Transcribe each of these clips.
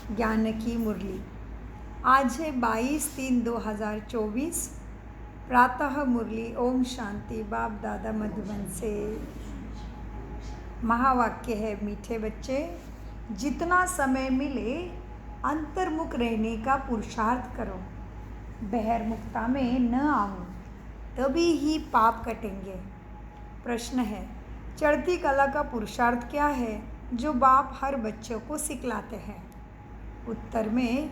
ज्ञान की मुरली। आज है 22/3/2024। प्रातः मुरली। ओम शांति। बाप दादा मधुबन से महावाक्य है, मीठे बच्चे, जितना समय मिले अंतर्मुख रहने का पुरुषार्थ करो। बहिर्मुखता में न आओ, तभी ही पाप कटेंगे। प्रश्न है, चढ़ती कला का पुरुषार्थ क्या है जो बाप हर बच्चों को सिखलाते हैं? उत्तर में,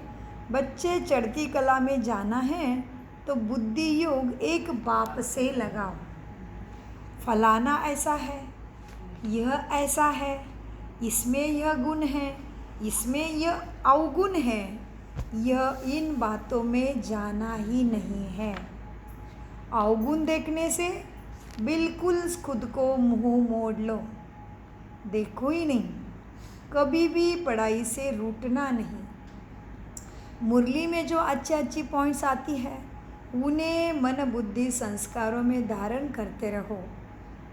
बच्चे चढ़ती कला में जाना है तो बुद्धि योग एक बाप से लगाओ। फलाना ऐसा है, यह ऐसा है, इसमें यह गुण है, इसमें यह अवगुण है, यह इन बातों में जाना ही नहीं है। अवगुण देखने से बिल्कुल खुद को मुंह मोड़ लो, देखो ही नहीं। कभी भी पढ़ाई से रूठना नहीं। मुरली में जो अच्छी पॉइंट्स आती है उन्हें मन बुद्धि संस्कारों में धारण करते रहो,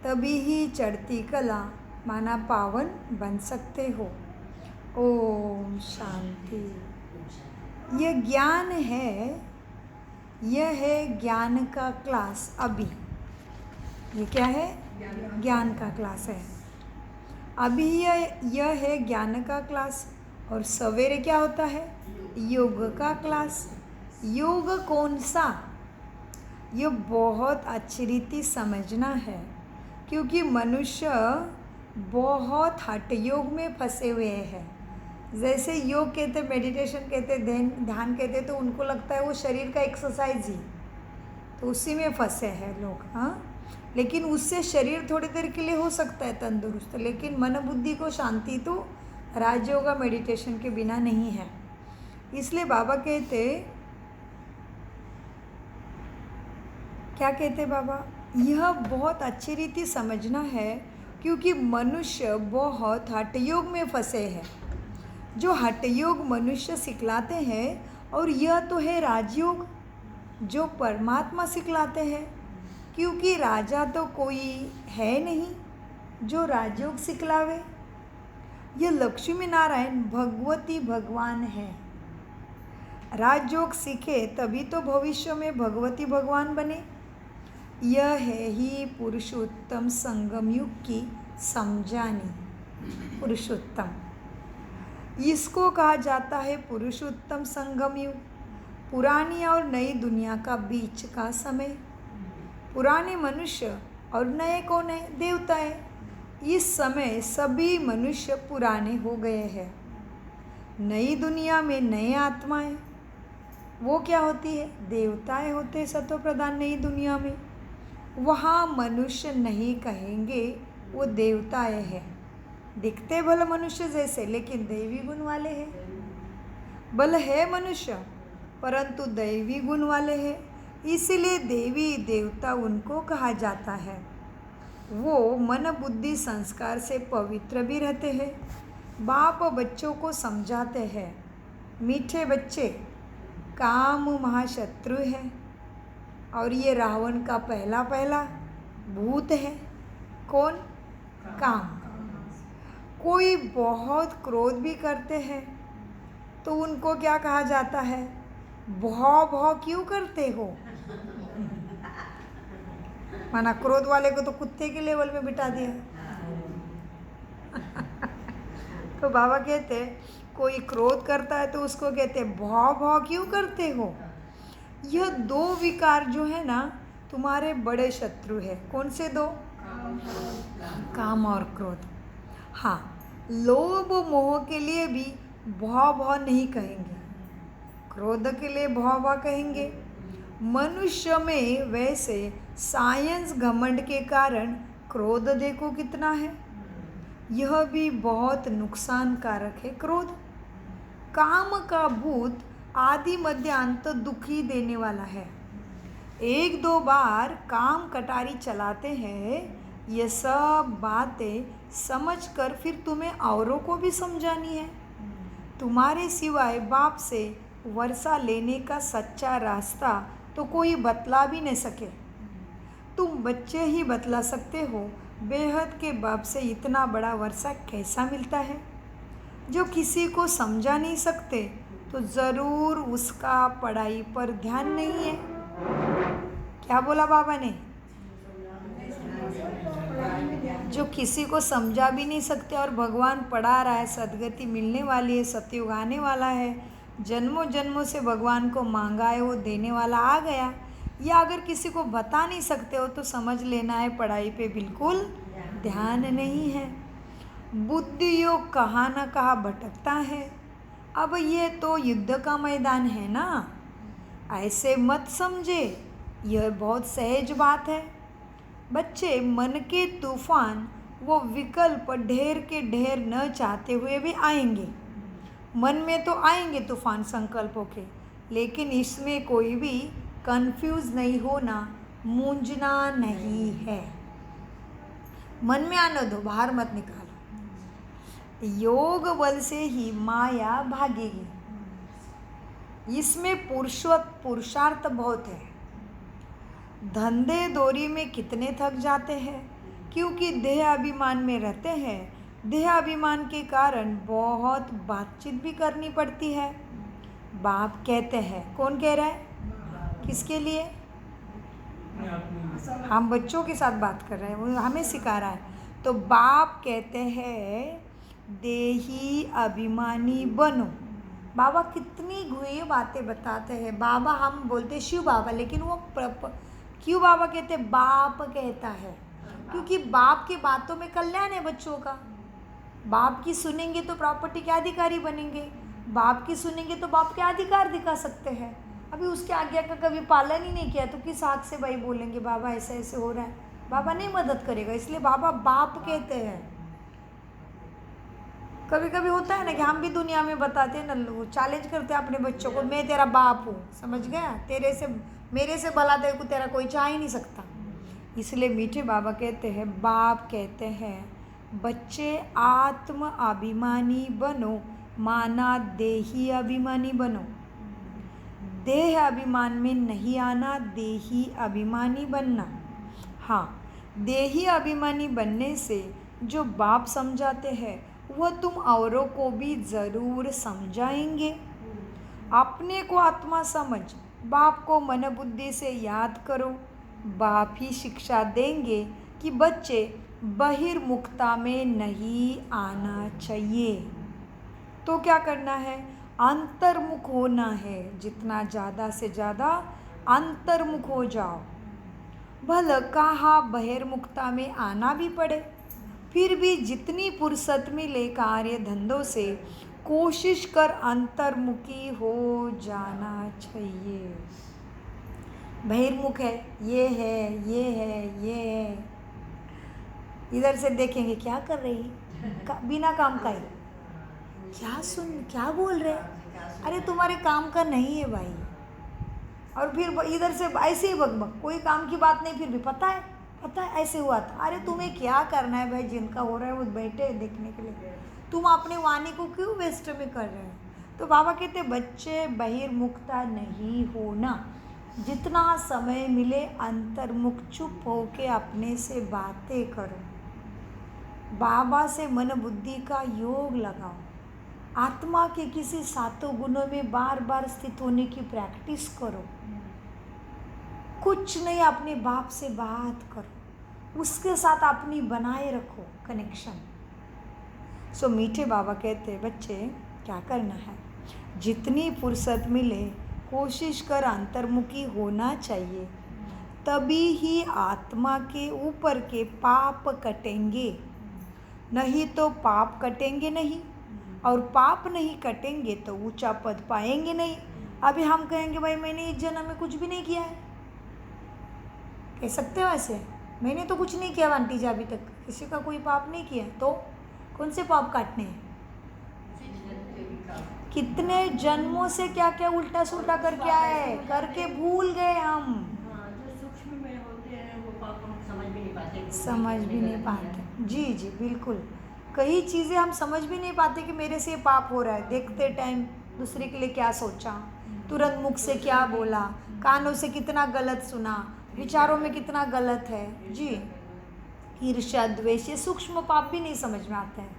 तभी ही चढ़ती कला माना पावन बन सकते हो। ओम शांति। यह ज्ञान है, यह है ज्ञान का क्लास। अभी ये क्या है? ज्ञान का क्लास है। अभी यह है ज्ञान का क्लास, और सवेरे क्या होता है? योग का क्लास। योग कौन सा? ये बहुत अच्छी रीति समझना है, क्योंकि मनुष्य बहुत हठ योग में फंसे हुए हैं। जैसे योग कहते, मेडिटेशन कहते, ध्यान कहते, तो उनको लगता है वो शरीर का एक्सरसाइज ही, तो उसी में फंसे हैं लोग। हाँ, लेकिन उससे शरीर थोड़ी देर के लिए हो सकता है तंदुरुस्त, लेकिन मन बुद्धि को शांति तो राजयोग मेडिटेशन के बिना नहीं है। इसलिए बाबा कहते, क्या कहते बाबा? यह बहुत अच्छी रीति समझना है, क्योंकि मनुष्य बहुत हठयोग में फंसे हैं। जो हठयोग मनुष्य सिखलाते हैं, और यह तो है राजयोग जो परमात्मा सिखलाते हैं, क्योंकि राजा तो कोई है नहीं जो राजयोग सिखलावे। यह लक्ष्मी नारायण भगवती भगवान है। राजयोग सीखे तभी तो भविष्य में भगवती भगवान बने। यह है ही पुरुषोत्तम संगम युग की समझानी। पुरुषोत्तम, इसको कहा जाता है पुरुषोत्तम संगम युग। पुरानी और नई दुनिया का बीच का समय। पुराने मनुष्य और नए कौन है? देवता है। इस समय सभी मनुष्य पुराने हो गए हैं। नई दुनिया में नए आत्माएं, वो क्या होती है? देवताएं होते हैं सत्व प्रधान नई दुनिया में। वहाँ मनुष्य नहीं कहेंगे, वो देवताएं हैं। दिखते भले मनुष्य जैसे, लेकिन दैवी गुण वाले हैं। भले है मनुष्य, परंतु दैवी गुण वाले हैं, इसीलिए देवी देवता उनको कहा जाता है। वो मन बुद्धि संस्कार से पवित्र भी रहते हैं। बाप बच्चों को समझाते हैं, मीठे बच्चे, काम महाशत्रु है, और ये रावण का पहला भूत है। कौन? काम। कोई बहुत क्रोध भी करते हैं तो उनको क्या कहा जाता है? भौ भौ क्यों करते हो? माना क्रोध वाले को तो कुत्ते के लेवल में बिठा दिया। तो बाबा कहते, कोई क्रोध करता है तो उसको कहते भौ भौ क्यों करते हो? यह दो विकार जो है ना, तुम्हारे बड़े शत्रु है। कौन से दो? काम और क्रोध। हाँ, लोभ मोह के लिए भी भौ भौ नहीं कहेंगे, क्रोध के लिए भौ भौ कहेंगे। मनुष्य में वैसे साइंस घमंड के कारण क्रोध देखो कितना है। यह भी बहुत नुकसानकारक है। क्रोध काम का भूत आदि मध्य अंत दुखी देने वाला है। एक दो बार काम कटारी चलाते हैं, ये सब बातें समझकर फिर तुम्हें औरों को भी समझानी है। तुम्हारे सिवाय बाप से वर्षा लेने का सच्चा रास्ता तो कोई बतला भी नहीं सके। तुम बच्चे ही बतला सकते हो, बेहद के बाप से इतना बड़ा वर्षा कैसा मिलता है। जो किसी को समझा नहीं सकते तो ज़रूर उसका पढ़ाई पर ध्यान नहीं है। क्या बोला बाबा ने? जो किसी को समझा भी नहीं सकते और भगवान पढ़ा रहा है, सदगति मिलने वाली है, सतयुग आने वाला है, जन्मों जन्मों से भगवान को मांगा है, वो देने वाला आ गया। या अगर किसी को बता नहीं सकते हो तो समझ लेना है पढ़ाई पे बिल्कुल ध्यान नहीं है। बुद्धि योग कहाँ न कहाँ भटकता है। अब ये तो युद्ध का मैदान है ना, ऐसे मत समझे, यह बहुत सहज बात है। बच्चे, मन के तूफान वो विकल्प ढेर के ढेर न चाहते हुए भी आएंगे। मन में तो आएंगे तूफान संकल्पों के, लेकिन इसमें कोई भी कंफ्यूज नहीं होना, मूंझना नहीं है। मन में आने दो, बाहर मत निकालो। योग बल से ही माया भागेगी। इसमें पुरुषार्थ बहुत है। धंधे दोरी में कितने थक जाते हैं, क्योंकि देह अभिमान में रहते हैं। देह अभिमान के कारण बहुत बातचीत भी करनी पड़ती है। बाप कहते हैं, कौन कह रहा है? किसके लिए? हम बच्चों के साथ बात कर रहे हैं, वो हमें सिखा रहा है। तो बाप कहते हैं देही अभिमानी बनो। बाबा कितनी गुहे बातें बताते हैं। बाबा हम बोलते शिव बाबा, लेकिन वो क्यों बाबा कहते? बाप कहता है, क्योंकि बाप की बातों में कल्याण है बच्चों का। बाप की सुनेंगे तो प्रॉपर्टी के अधिकारी बनेंगे, बाप की सुनेंगे तो बाप के अधिकार दिखा सकते हैं। अभी उसके आज्ञा का कभी पालन ही नहीं किया तो किस आँख से भाई बोलेंगे बाबा ऐसे ऐसे हो रहा है? बाबा नहीं मदद करेगा, इसलिए बाबा बाप कहते हैं। कभी कभी होता है ना कि हम भी दुनिया में बताते हैं ना, चैलेंज करते हैं अपने बच्चों को, मैं तेरा बाप हूँ, समझ गया? तेरे से मेरे से भला तेरे को तेरा कोई चाह ही नहीं सकता। इसलिए मीठे बाबा कहते हैं, बाप कहते हैं बच्चे आत्म अभिमानी बनो, माना देही अभिमानी बनो। देह अभिमान में नहीं आना, देही अभिमानी बनना। हाँ, देही अभिमानी बनने से जो बाप समझाते हैं वह तुम औरों को भी ज़रूर समझाएंगे। अपने को आत्मा समझ, बाप को मन बुद्धि से याद करो। बाप ही शिक्षा देंगे कि बच्चे बहिर्मुखता में नहीं आना चाहिए। तो क्या करना है? अंतर्मुख होना है। जितना ज़्यादा से ज़्यादा अंतर्मुख हो जाओ। भले कहा बहिर्मुखता में आना भी पड़े, फिर भी जितनी फुर्सत मिले कार्य धंधों से कोशिश कर अंतर्मुखी हो जाना चाहिए। बहिर्मुख है, ये है, ये है, ये है, इधर से देखेंगे क्या कर रही, बिना काम का ही क्या बोल रहे? अरे तुम्हारे काम का नहीं है भाई। और फिर इधर से ऐसे ही बकबक, कोई काम की बात नहीं, फिर भी पता है ऐसे हुआ था। अरे तुम्हें क्या करना है भाई? जिनका हो रहा है वो बैठे हैं देखने के लिए, तुम अपने वाणी को क्यों वेस्ट में कर रहे हो? तो बाबा कहते बच्चे बहिर्मुखता नहीं होना, जितना समय मिले अंतर्मुख चुप होके अपने से बातें करो। बाबा से मन बुद्धि का योग लगाओ। आत्मा के किसी सातों गुणों में बार बार स्थित होने की प्रैक्टिस करो। कुछ नहीं, अपने बाप से बात करो, उसके साथ अपनी बनाए रखो कनेक्शन। सो मीठे बाबा कहते बच्चे क्या करना है? जितनी फुर्सत मिले कोशिश कर अंतर्मुखी होना चाहिए, तभी ही आत्मा के ऊपर के पाप कटेंगे। नहीं तो पाप कटेंगे नहीं, और पाप नहीं कटेंगे तो ऊंचा पद पाएंगे नहीं। अभी हम कहेंगे भाई मैंने इस जन्म में कुछ भी नहीं किया है, कह सकते हो ऐसे? मैंने तो कुछ नहीं किया आंटी जी, अभी तक किसी का कोई पाप नहीं किया, तो कौन से पाप काटने हैं? कितने जन्मों से क्या क्या उल्टा सुल्टा करके आए, करके भूल गए हम। जो सूक्ष्म में होते हैं वो पाप हम समझ भी नहीं पाते। जी जी बिल्कुल। कई चीज़ें हम समझ भी नहीं पाते कि मेरे से पाप हो रहा है। देखते टाइम दूसरे के लिए क्या सोचा, तुरंत मुख से क्या बोला, कानों से कितना गलत सुना, विचारों में कितना गलत है। जी, ईर्ष्या द्वेष, ये सूक्ष्म पाप भी नहीं समझ में आते हैं।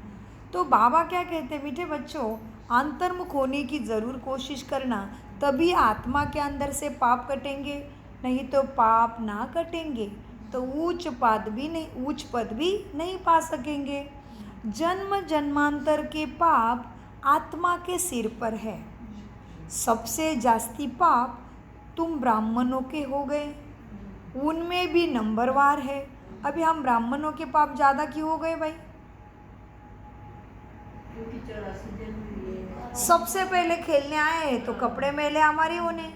तो बाबा क्या कहते हैं, मीठे बच्चों, अंतर्मुख होने की ज़रूर कोशिश करना, तभी आत्मा के अंदर से पाप कटेंगे, नहीं तो पाप ना कटेंगे तो ऊंच पद भी नहीं पा सकेंगे। जन्म जन्मांतर के पाप आत्मा के सिर पर है। सबसे जास्ती पाप तुम ब्राह्मणों के हो गए, उनमें भी नंबरवार है। अभी हम ब्राह्मणों के पाप ज़्यादा क्यों हो गए भाई? क्योंकि 84 जन्म लिए। सबसे पहले खेलने आए तो कपड़े मैले हमारे होने।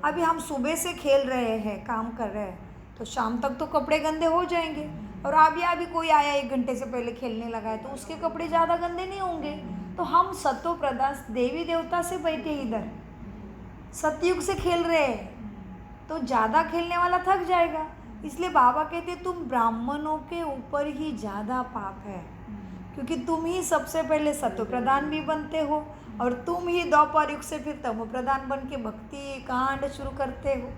अभी हम सुबह से खेल रहे हैं, काम कर रहे हैं, तो शाम तक तो कपड़े गंदे हो जाएंगे। और अभी कोई आया 1 घंटे से पहले खेलने लगा है तो उसके कपड़े ज़्यादा गंदे नहीं होंगे। तो हम सतो प्रदान देवी देवता से बैठे इधर सतयुग से खेल रहे हैं, तो ज़्यादा खेलने वाला थक जाएगा। इसलिए बाबा कहते तुम ब्राह्मणों के ऊपर ही ज़्यादा पाप है, क्योंकि तुम ही सबसे पहले सतो प्रधान भी बनते हो और तुम ही द्वापर युग से फिर तमो प्रधान बन के भक्ति कांड शुरू करते हो।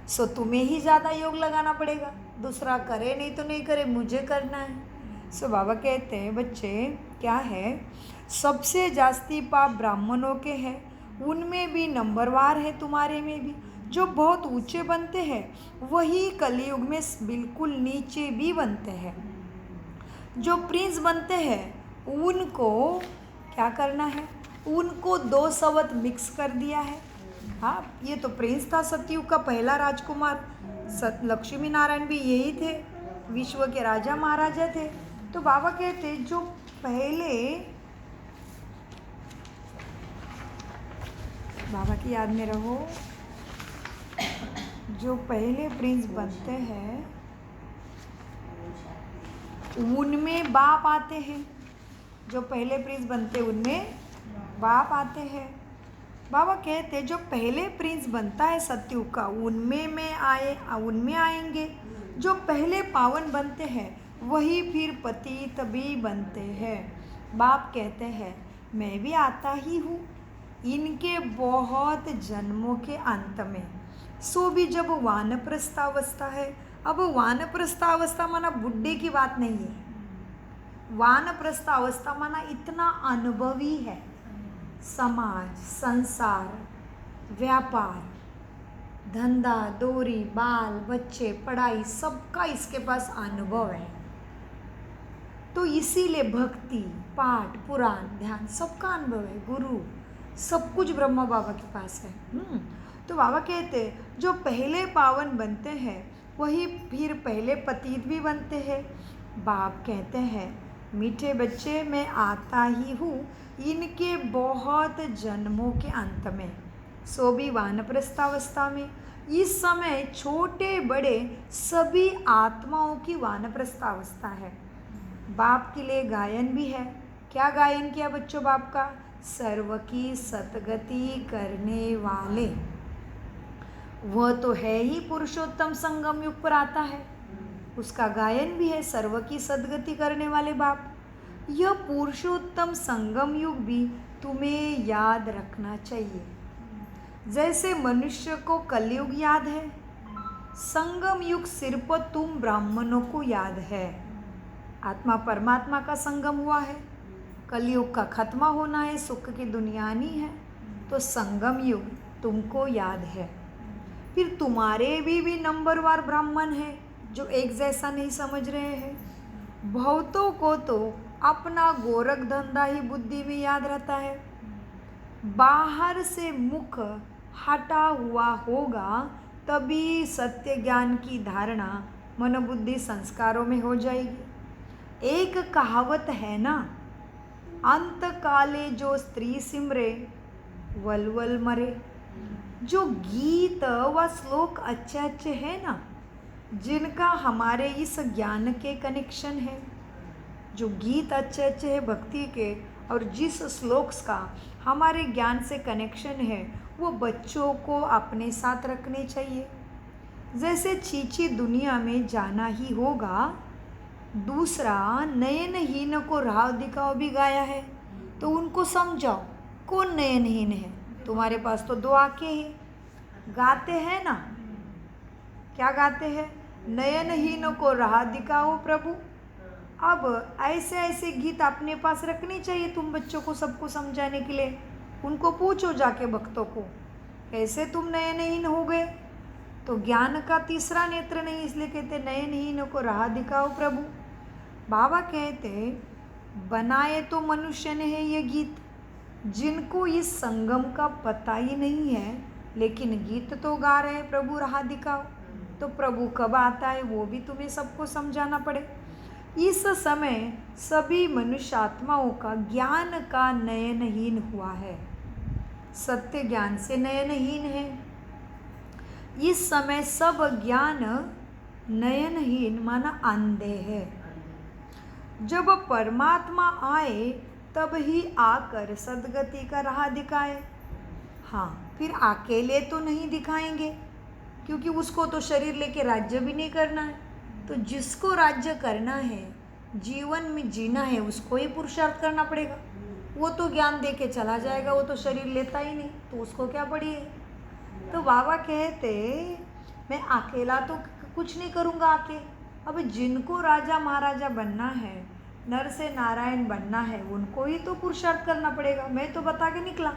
सो तुम्हें ही ज़्यादा योग लगाना पड़ेगा, दूसरा करे नहीं तो नहीं करे, मुझे करना है। सो बाबा कहते हैं बच्चे क्या है, सबसे जास्ती पाप ब्राह्मणों के हैं, उनमें भी नंबरवार है, तुम्हारे में भी। जो बहुत ऊंचे बनते हैं वही कलयुग में बिल्कुल नीचे भी बनते हैं। जो प्रिंस बनते हैं उनको क्या करना है, उनको 2 शब्द मिक्स कर दिया है। हाँ, ये तो प्रिंस था सतयुग का पहला राजकुमार, लक्ष्मी नारायण भी यही थे, विश्व के राजा महाराजा थे। तो बाबा कहते जो पहले, बाबा की याद में रहो, जो पहले प्रिंस बनते हैं उनमें बाप आते हैं। जो पहले प्रिंस बनते उनमें बाप आते हैं। बाबा कहते जो पहले प्रिंस बनता है सतयुग का उनमें आएंगे। जो पहले पावन बनते हैं वही फिर पतित भी बनते हैं। बाप कहते हैं मैं भी आता ही हूँ इनके बहुत जन्मों के अंत में। सो भी जब वानप्रस्थावस्था है, अब वानप्रस्थावस्था माना बुढ़े की बात नहीं है, वानप्रस्थावस्था माना इतना अनुभवी है, समाज, संसार, व्यापार, धंधा, दोरी, बाल बच्चे, पढ़ाई, सबका इसके पास अनुभव है। तो इसीलिए भक्ति, पाठ, पुराण, ध्यान सबका अनुभव है। गुरु सब कुछ ब्रह्मा बाबा के पास है। तो बाबा कहते जो पहले पावन बनते हैं वही फिर पहले पतित भी बनते हैं। बाप कहते हैं मीठे बच्चे मैं आता ही हूँ इनके बहुत जन्मों के अंत में, सो भी वानप्रस्थावस्था में। इस समय छोटे बड़े सभी आत्माओं की वानप्रस्थावस्था है। बाप के लिए गायन भी है। क्या गायन किया बच्चों बाप का? सर्व की सतगति करने वाले, वह तो है ही पुरुषोत्तम संगम युग पर आता है, उसका गायन भी है, सर्व की सदगति करने वाले बाप। यह पुरुषोत्तम संगम युग भी तुम्हें याद रखना चाहिए। जैसे मनुष्य को कलयुग याद है, संगम युग सिर्फ तुम ब्राह्मणों को याद है। आत्मा परमात्मा का संगम हुआ है, कलयुग का खत्मा होना है, सुख की दुनिया आनी है, तो संगम युग तुमको याद है। फिर तुम्हारे भी नंबरवार ब्राह्मण है जो एक जैसा नहीं समझ रहे हैं। बहुतों को तो अपना गोरख धंधा ही बुद्धि में याद रहता है। बाहर से मुख हटा हुआ होगा तभी सत्य ज्ञान की धारणा मन बुद्धि संस्कारों में हो जाएगी। एक कहावत है ना, अंत काले जो स्त्री सिमरे वलवल मरे। जो गीत व श्लोक अच्छे अच्छे हैं ना, जिनका हमारे इस ज्ञान के कनेक्शन है, जो गीत अच्छे अच्छे हैं भक्ति के और जिस श्लोक्स का हमारे ज्ञान से कनेक्शन है, वो बच्चों को अपने साथ रखने चाहिए। जैसे छीछी दुनिया में जाना ही होगा, दूसरा नयनहीन को राह दिखाओ भी गाया है, तो उनको समझाओ कौन नयनहीन है। तुम्हारे पास तो 2 आंखें हैं, गाते हैं ना, क्या गाते हैं? नयनहीन को राह दिखाओ प्रभु, अब ऐसे ऐसे गीत अपने पास रखने चाहिए तुम बच्चों को, सबको समझाने के लिए। उनको पूछो जाके भक्तों को, कैसे तुम नयनहीन हो गए? तो ज्ञान का तीसरा नेत्र नहीं, इसलिए कहते नयनहीनों को राह दिखाओ प्रभु। बाबा कहते बनाए तो मनुष्य ने है ये गीत, जिनको इस संगम का पता ही नहीं है, लेकिन गीत तो गा रहे हैं प्रभु राह दिखाओ। तो प्रभु कब आता है वो भी तुम्हें सबको समझाना पड़े। इस समय सभी मनुष्य आत्माओं का ज्ञान का नयनहीन हुआ है, सत्य ज्ञान से नयनहीन है। इस समय सब ज्ञान नयनहीन माना अंधे है। जब परमात्मा आए तब ही आकर सदगति का राह दिखाए। हाँ, फिर अकेले तो नहीं दिखाएंगे, क्योंकि उसको तो शरीर लेके राज्य भी नहीं करना है। तो जिसको राज्य करना है, जीवन में जीना है, उसको ही पुरुषार्थ करना पड़ेगा। वो तो ज्ञान दे के चला जाएगा, वो तो शरीर लेता ही नहीं, तो उसको क्या पड़ी है। तो बाबा कहते मैं अकेला तो कुछ नहीं करूँगा आके। अब जिनको राजा महाराजा बनना है, नर से नारायण बनना है, उनको ही तो पुरुषार्थ करना पड़ेगा। मैं तो बता के निकला,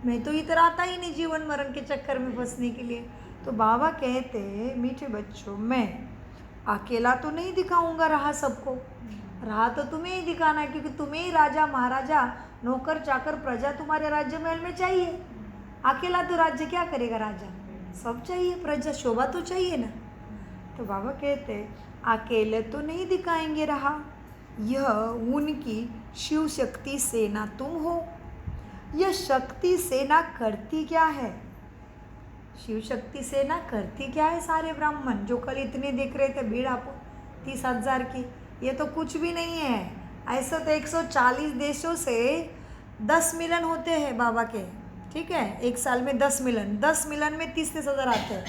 मैं तो इधर आता ही नहीं जीवन मरण के चक्कर में फंसने के लिए। तो बाबा कहते मीठे बच्चों, मैं अकेला तो नहीं दिखाऊंगा राह सबको, राह तो तुम्हें ही दिखाना है, क्योंकि तुम्हें ही राजा महाराजा नौकर चाकर प्रजा तुम्हारे राज्य महल में चाहिए। अकेला तो राज्य क्या करेगा, राजा सब चाहिए, प्रजा शोभा तो चाहिए ना। तो बाबा कहते अकेले तो नहीं दिखाएंगे राह, यह उनकी शिव शक्ति सेना तुम हो। यह शक्ति सेना करती क्या है? शिव शक्ति सेना करती क्या है? सारे ब्राह्मण जो कल इतने देख रहे थे भीड़ आपको 30,000 की, ये तो कुछ भी नहीं है। ऐसा तो 140 देशों से 10 मिलन होते हैं बाबा के, ठीक है, एक साल में 10 मिलन, 10 मिलन में 30,000 आते हैं।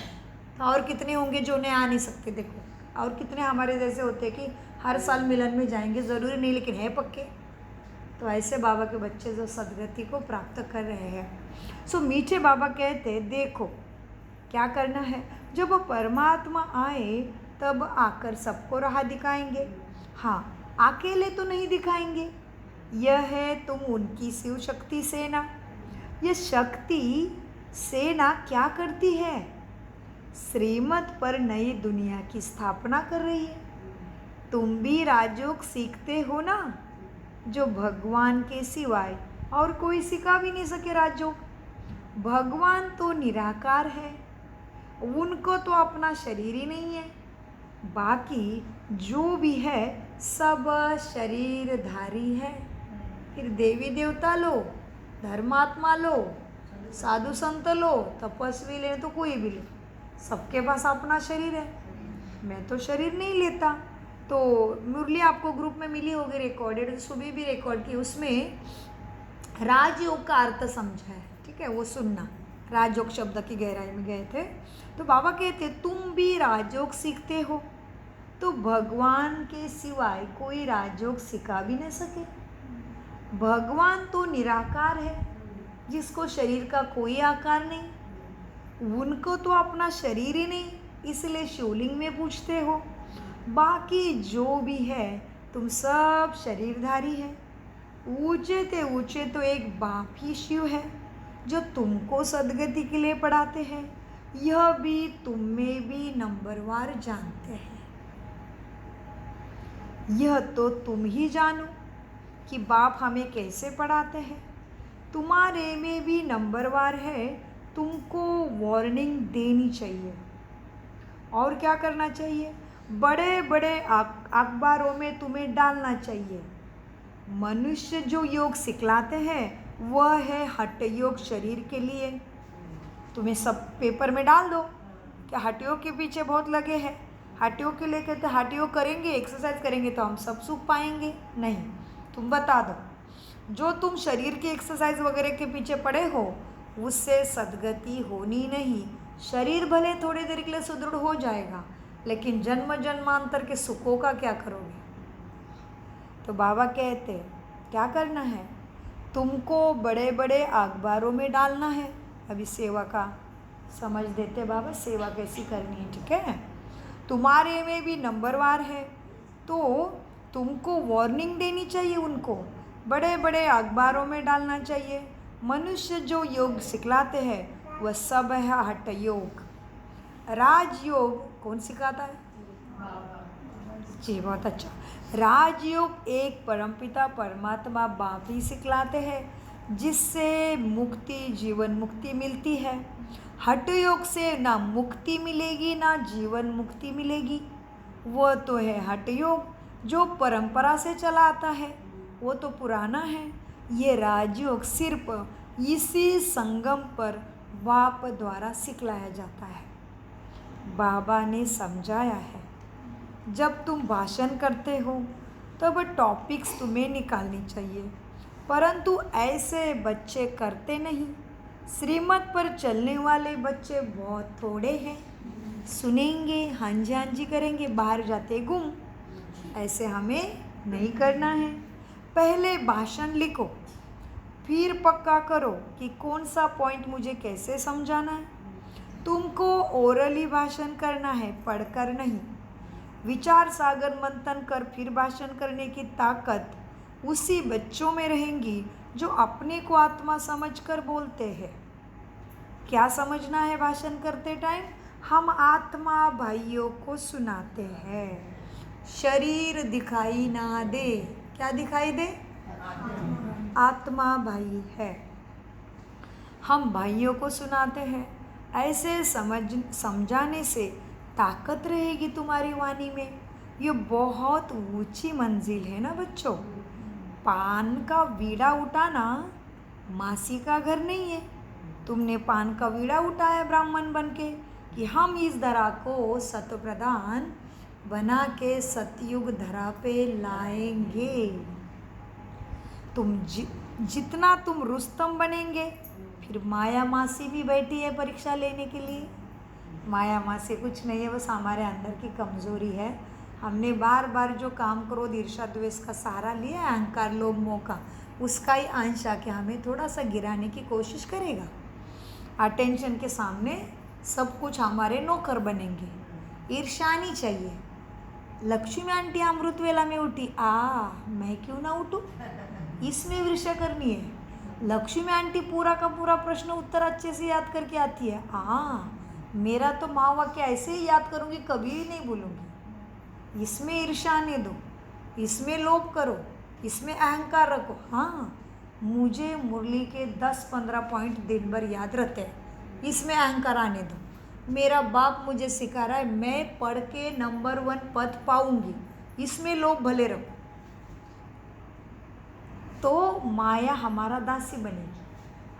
तो और कितने होंगे जो उन्हें आ नहीं सकते, देखो। और कितने हमारे जैसे होते हैं कि हर साल मिलन में जाएंगे, ज़रूरी नहीं लेकिन है पक्के। तो ऐसे बाबा के बच्चे जो सदगति को प्राप्त कर रहे हैं। सो मीठे बाबा कहते देखो क्या करना है, जब परमात्मा आए तब आकर सबको राह दिखाएंगे। हाँ, अकेले तो नहीं दिखाएंगे। यह है तुम उनकी शिव शक्ति सेना। यह शक्ति सेना क्या करती है? श्रीमत पर नई दुनिया की स्थापना कर रही है। तुम भी राजयोग सीखते हो ना, जो भगवान के सिवाय और कोई सिखा भी नहीं सके राजयोग। भगवान तो निराकार है, उनको तो अपना शरीर ही नहीं है, बाकी जो भी है सब शरीरधारी है। फिर देवी देवता लो, धर्मात्मा लो, साधु संत लो, तपस्वी ले, तो कोई भी लो, सबके पास अपना शरीर है। मैं तो शरीर नहीं लेता। तो मुरली आपको ग्रुप में मिली होगी रिकॉर्डेड, सुबह भी रिकॉर्ड की, उसमें राजयोग का अर्थ समझा है, ठीक है, वो सुनना। राजयोग शब्द की गहराई में गए थे। तो बाबा कहते तुम भी राजयोग सीखते हो, तो भगवान के सिवाय कोई राजयोग सिखा भी नहीं सके। भगवान तो निराकार है, जिसको शरीर का कोई आकार नहीं, उनको तो अपना शरीर ही नहीं, इसलिए शिवलिंग में पूछते हो। बाकी जो भी है तुम सब शरीरधारी है। ऊंचे तो एक बाप ही शिव है, जो तुमको सदगति के लिए पढ़ाते हैं। यह भी तुम में भी नंबरवार जानते हैं। यह तो तुम ही जानो कि बाप हमें कैसे पढ़ाते हैं। तुम्हारे में भी नंबरवार है, तुमको वार्निंग देनी चाहिए। और क्या करना चाहिए? बड़े बड़े अखबारों में तुम्हें डालना चाहिए। मनुष्य जो योग सिखलाते हैं वह है हठ योग शरीर के लिए। तुम्हें सब पेपर में डाल दो कि हठ योग के पीछे बहुत लगे हैं, हठ योग के लिए कहते हठ योग करेंगे, एक्सरसाइज करेंगे तो हम सब सुख पाएंगे। नहीं, तुम बता दो जो तुम शरीर की एक्सरसाइज वगैरह के पीछे पड़े हो उससे सदगति होनी नहीं। शरीर भले थोड़ी देर के लिए सुदृढ़ हो जाएगा, लेकिन जन्म जन्मांतर के सुखों का क्या करोगे? तो बाबा कहते क्या करना है? तुमको बड़े बड़े अखबारों में डालना है। अभी सेवा का समझ देते बाबा, सेवा कैसी करनी है, ठीक है। तुम्हारे में भी नंबरवार है, तो तुमको वार्निंग देनी चाहिए उनको, बड़े बड़े अखबारों में डालना चाहिए। मनुष्य जो योग सिखलाते हैं वह सब है हठ योग। राजयोग कौन सिखाता है? जी बहुत अच्छा। राजयोग एक परमपिता परमात्मा बाप ही सिखलाते हैं, जिससे मुक्ति जीवन मुक्ति मिलती है। हठ योग से ना मुक्ति मिलेगी ना जीवन मुक्ति मिलेगी। वो तो है हठ योग जो परंपरा से चला आता है, वो तो पुराना है। ये राजयोग सिर्फ इसी संगम पर बाप द्वारा सिखलाया जाता है। बाबा ने समझाया है, जब तुम भाषण करते हो तब टॉपिक्स तुम्हें निकालनी चाहिए, परंतु ऐसे बच्चे करते नहीं। श्रीमत पर चलने वाले बच्चे बहुत थोड़े हैं। सुनेंगे, हाँ जी करेंगे, बाहर जाते गुम। ऐसे हमें नहीं करना है। पहले भाषण लिखो, फिर पक्का करो कि कौन सा पॉइंट मुझे कैसे समझाना है। तुमको ओरली भाषण करना है, पढ़कर नहीं। विचार सागर मंथन कर फिर भाषण करने की ताकत उसी बच्चों में रहेंगी जो अपने को आत्मा समझकर बोलते हैं। क्या समझना है भाषण करते टाइम? हम आत्मा भाइयों को सुनाते हैं। शरीर दिखाई ना दे। क्या दिखाई दे? आत्मा भाई है। हम भाइयों को सुनाते हैं। ऐसे समझाने से ताकत रहेगी तुम्हारी वाणी में। ये बहुत ऊंची मंजिल है ना बच्चों। पान का बीड़ा उठाना मासी का घर नहीं है। तुमने पान का बीड़ा उठाया ब्राह्मण बन के कि हम इस धरा को सत्य प्रधान बना के सतयुग धरा पे लाएंगे। तुम जितना तुम रुस्तम बनेंगे, फिर माया मासी भी बैठी है परीक्षा लेने के लिए। माया मासी कुछ नहीं है, बस हमारे अंदर की कमज़ोरी है। हमने बार बार जो काम क्रोध ईर्ष्या द्वेष का सहारा लिया है, अहंकार लोभ मोह का, उसका ही अंश आके हमें थोड़ा सा गिराने की कोशिश करेगा। अटेंशन के सामने सब कुछ हमारे नौकर बनेंगे। ईर्ष्या नहीं चाहिए। लक्ष्मी आंटी अमृत वेला में उठी, मैं क्यों ना उठूँ? इसमें ईर्ष्या करनी है। लक्ष्मी आंटी पूरा का पूरा प्रश्न उत्तर अच्छे से याद करके आती है। मेरा तो माँ वाक्य ऐसे ही याद करूँगी, कभी ही नहीं भूलूँगी। इसमें ईर्ष्या आने दो, इसमें लोभ करो, इसमें अहंकार रखो। मुझे मुरली के 10-15 पॉइंट दिन भर याद रहते हैं, इसमें अहंकार आने दो। मेरा बाप मुझे सिखा रहा है, मैं पढ़ के नंबर 1 पद पाऊंगी, इसमें लोभ भले रखो। तो माया हमारा दासी बनेगी,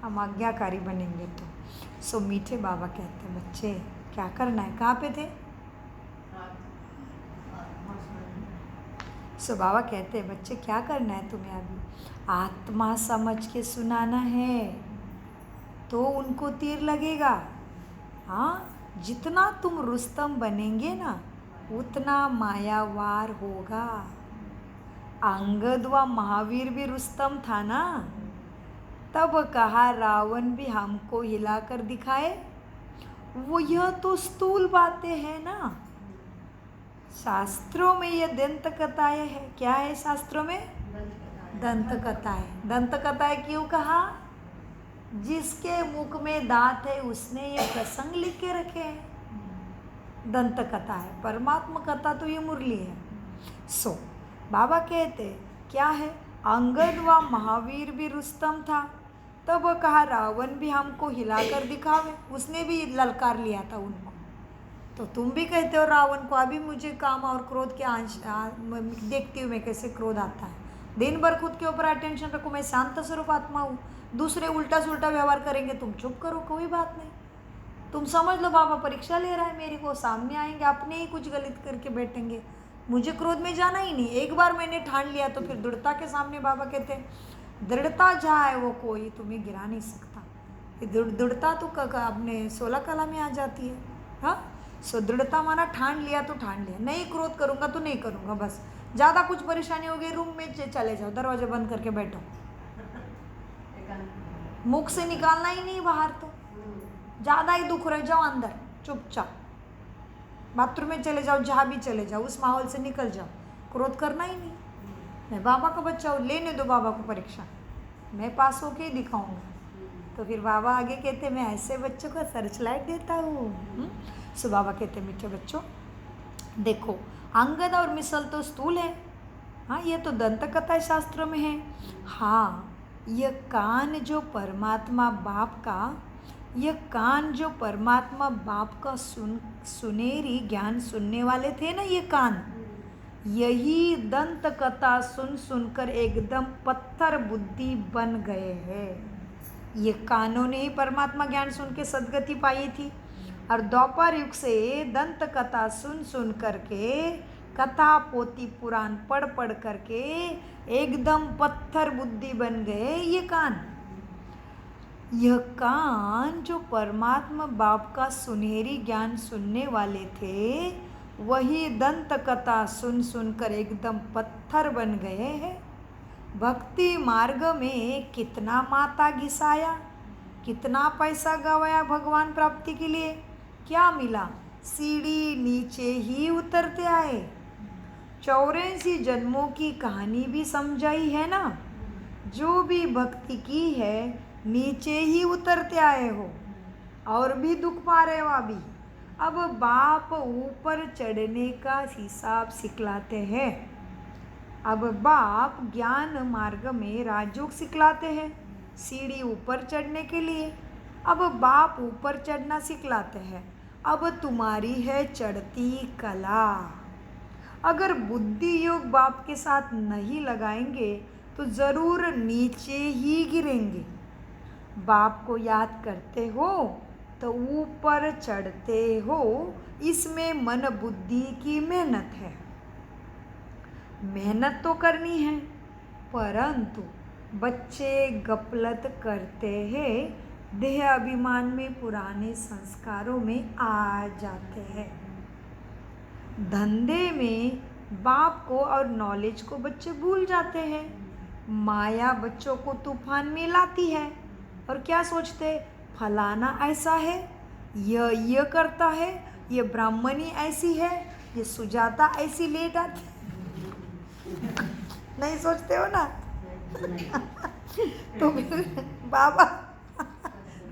हम आज्ञाकारी बनेंगे। तो सो मीठे बाबा कहते हैं, बच्चे क्या करना है? कहाँ पे थे? सो बाबा कहते हैं, बच्चे क्या करना है तुम्हें? अभी आत्मा समझ के सुनाना है तो उनको तीर लगेगा। जितना तुम रुस्तम बनेंगे ना, उतना मायावार होगा। अंगद व महावीर भी रुस्तम था ना, तब कहा रावण भी हमको हिलाकर दिखाए। वो यह तो स्थूल बातें हैं ना। शास्त्रों में ये दंत कथाएं है। क्या है शास्त्रों में? दंत कथाएं। दंत कथाएं क्यों कहा? जिसके मुख में दांत है उसने ये प्रसंग लिख के रखे हैं। दंत कथा है। परमात्मा कथा तो ये मुरली है। सो बाबा कहते क्या है? अंगद व महावीर भी रुस्तम था, तब कहा रावण भी हमको हिलाकर दिखावे। उसने भी ललकार लिया था उनको। तो तुम भी कहते हो रावण को, अभी मुझे काम और क्रोध के अंश देखती हूँ मैं कैसे क्रोध आता है। दिन भर खुद के ऊपर अटेंशन रखो, मैं शांत स्वरूप आत्मा हूँ। दूसरे उल्टा सुल्टा व्यवहार करेंगे, तुम चुप करो, कोई बात नहीं। तुम समझ लो बाबा परीक्षा ले रहा है मेरी को। सामने आएंगे, अपने ही कुछ गलत करके बैठेंगे। मुझे क्रोध में जाना ही नहीं। एक बार मैंने ठान लिया तो फिर दृढ़ता के सामने बाबा कहते हैं, दृढ़ता जहाँ है वो कोई तुम्हें गिरा नहीं सकता। दृढ़ता तो अपने 16 कला में आ जाती है। सो दृढ़ता माना ठान लिया तो ठान लिया, नहीं क्रोध करूँगा तो नहीं करूँगा। बस ज़्यादा कुछ परेशानी हो गई, रूम में चले जाओ, दरवाजा बंद करके बैठो, मुख से निकालना ही नहीं बाहर। तो ज़्यादा ही दुख रह जाओ अंदर, चुपचाप बाथरूम में चले जाओ, जहाँ भी चले जाओ, उस माहौल से निकल जाओ। क्रोध करना ही नहीं। मैं बाबा का बच्चा हूँ, लेने दो बाबा को परीक्षा, मैं पास होके ही दिखाऊंगा। तो फिर बाबा आगे कहते मैं ऐसे बच्चों को सर्च लाइट देता हूँ। सो बाबा कहते मीठे बच्चों देखो, अंगद और मिसल तो स्थूल है, हाँ ये तो दंत कथा शास्त्र में है। हाँ यह कान जो परमात्मा बाप का, यह कान जो परमात्मा बाप का सुनेरी ज्ञान सुनने वाले थे ना, ये कान, यही दंत कथा सुन सुनकर एकदम पत्थर बुद्धि बन गए हैं। ये कानों ने ही परमात्मा ज्ञान सुन के सदगति पाई थी, और द्वापर युग से दंत कथा सुन सुन करके, कथा पोती पुराण पढ़ पढ़ करके एकदम पत्थर बुद्धि बन गए ये कान। यह कान जो परमात्मा बाप का सुनहरी ज्ञान सुनने वाले थे, वही दंत कथा सुन सुनकर एकदम पत्थर बन गए हैं। भक्ति मार्ग में कितना माता घिसाया, कितना पैसा गवाया भगवान प्राप्ति के लिए, क्या मिला? सीढ़ी नीचे ही उतरते आए। 84 जन्मों की कहानी भी समझाई है ना। जो भी भक्ति की है नीचे ही उतरते आए हो, और भी दुख पा रहे हो अभी। अब बाप ऊपर चढ़ने का हिसाब सिखलाते हैं। अब बाप ज्ञान मार्ग में राजयोग सिखलाते हैं सीढ़ी ऊपर चढ़ने के लिए। अब बाप ऊपर चढ़ना सिखलाते हैं। अब तुम्हारी है चढ़ती कला। अगर बुद्धि योग बाप के साथ नहीं लगाएंगे तो ज़रूर नीचे ही गिरेंगे। बाप को याद करते हो तो ऊपर चढ़ते हो, इसमें मन बुद्धि की मेहनत है। मेहनत तो करनी है, परंतु बच्चे गफलत करते हैं, देह अभिमान में पुराने संस्कारों में आ जाते हैं। धंधे में बाप को और नॉलेज को बच्चे भूल जाते हैं। माया बच्चों को तूफान में लाती है, और क्या सोचते, फलाना ऐसा है, यह करता है, ये ब्राह्मणी ऐसी है, ये सुजाता ऐसी लेट आती, नहीं सोचते हो ना। तो बाबा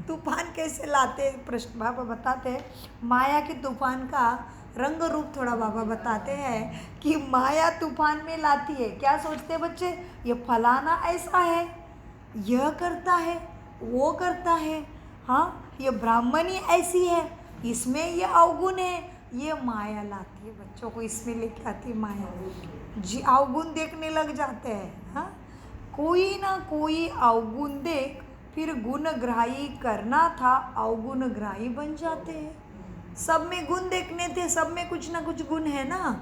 तूफान कैसे लाते, प्रश्न बाबा बताते हैं। माया के तूफान का रंग रूप थोड़ा बाबा बताते हैं कि माया तूफान में लाती है। क्या सोचते बच्चे, ये फलाना ऐसा है, यह करता है, वो करता है, हाँ ये ब्राह्मणी ऐसी है, इसमें ये अवगुण है, ये माया लाती है बच्चों को, इसमें लेके आती है माया। जी अवगुण देखने लग जाते हैं। हाँ कोई ना कोई अवगुण देख फिर गुणग्राही करना था, अवगुणग्राही बन जाते हैं। सब में गुण देखने थे, सब में कुछ ना कुछ गुण है ना,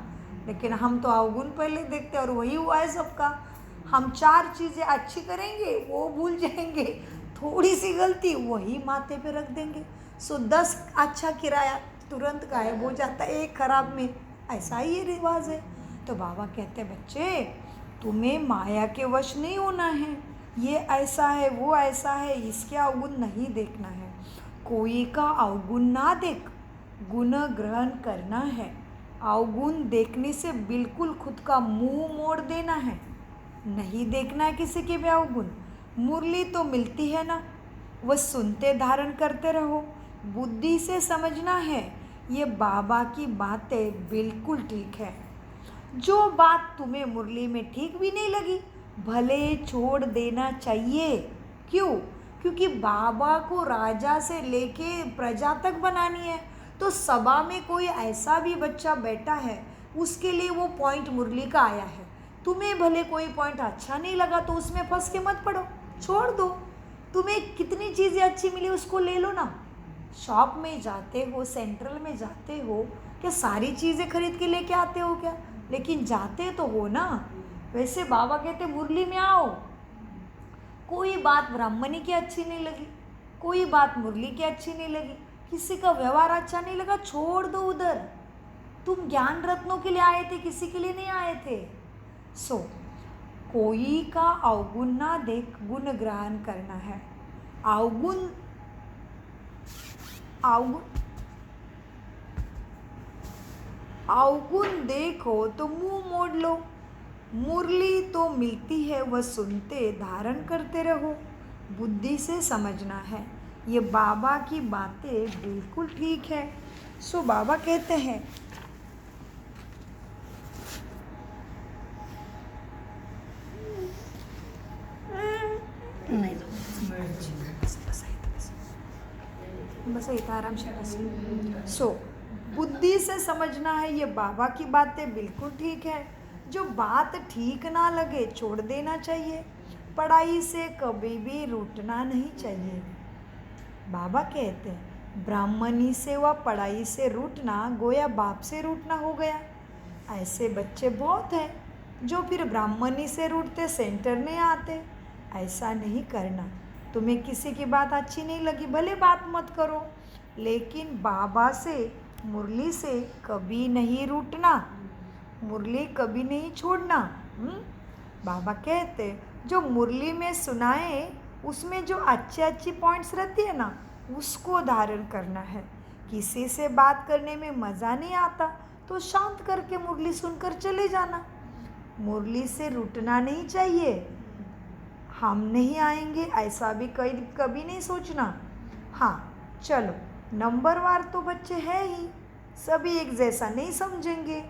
लेकिन हम तो अवगुण पहले देखते और वही हुआ है सबका। हम 4 चीज़ें अच्छी करेंगे वो भूल जाएंगे, थोड़ी सी गलती वही माथे पे रख देंगे। सो 10 अच्छा किराया तुरंत गायब हो जाता है एक खराब में। ऐसा ही ये रिवाज है। तो बाबा कहते बच्चे तुम्हें माया के वश नहीं होना है, ये ऐसा है वो ऐसा है, इसके अवगुण नहीं देखना है। कोई का अवगुण ना देख, गुण ग्रहण करना है। अवगुण देखने से बिल्कुल खुद का मुंह मोड़ देना है, नहीं देखना है किसी के भी अवगुण। मुरली तो मिलती है ना, वह सुनते धारण करते रहो। बुद्धि से समझना है, ये बाबा की बातें बिल्कुल ठीक है। जो बात तुम्हें मुरली में ठीक भी नहीं लगी, भले छोड़ देना चाहिए। क्यों? क्योंकि बाबा को राजा से लेके प्रजा तक बनानी है। तो सभा में कोई ऐसा भी बच्चा बैठा है, उसके लिए वो पॉइंट मुरली का आया है। तुम्हें भले कोई पॉइंट अच्छा नहीं लगा तो उसमें फंस के मत पड़ो, छोड़ दो। तुम्हें कितनी चीज़ें अच्छी मिली उसको ले लो ना। शॉप में जाते हो, सेंट्रल में जाते हो, क्या सारी चीज़ें खरीद के लेके आते हो क्या? लेकिन जाते तो हो ना। वैसे बाबा कहते मुरली में आओ, कोई बात ब्राह्मणी की अच्छी नहीं लगी, कोई बात मुरली की अच्छी नहीं लगी, किसी का व्यवहार अच्छा नहीं लगा, छोड़ दो उधर। तुम ज्ञान रत्नों के लिए आए थे, किसी के लिए नहीं आए थे। सो कोई का अवगुण ना देख गुण ग्रहण करना है। अवगुण अवगुण देखो तो मुंह मोड़ लो, मुरली तो मिलती है वह सुनते धारण करते रहो, बुद्धि से समझना है। ये बाबा की बातें बिल्कुल ठीक है। सो बाबा कहते हैं बस इतना आराम से बस। सो बुद्धि से समझना है, ये बाबा की बातें बिल्कुल ठीक है। जो बात ठीक ना लगे छोड़ देना चाहिए। पढ़ाई से कभी भी रूठना नहीं चाहिए। बाबा कहते हैं ब्राह्मणी से व पढ़ाई से रूठना गोया बाप से रूठना हो गया। ऐसे बच्चे बहुत हैं जो फिर ब्राह्मणी से रूठते सेंटर में आते। ऐसा नहीं करना। तुम्हें किसी की बात अच्छी नहीं लगी भले बात मत करो, लेकिन बाबा से मुरली से कभी नहीं रूठना, मुरली कभी नहीं छोड़ना। बाबा कहते जो मुरली में सुनाए उसमें जो अच्छी पॉइंट्स रहती है ना उसको धारण करना है। किसी से बात करने में मज़ा नहीं आता तो शांत करके मुरली सुनकर चले जाना। मुरली से रूठना नहीं चाहिए। हम नहीं आएंगे ऐसा भी कभी नहीं सोचना। हाँ चलो, नंबरवार तो बच्चे हैं ही, सभी एक जैसा नहीं समझेंगे,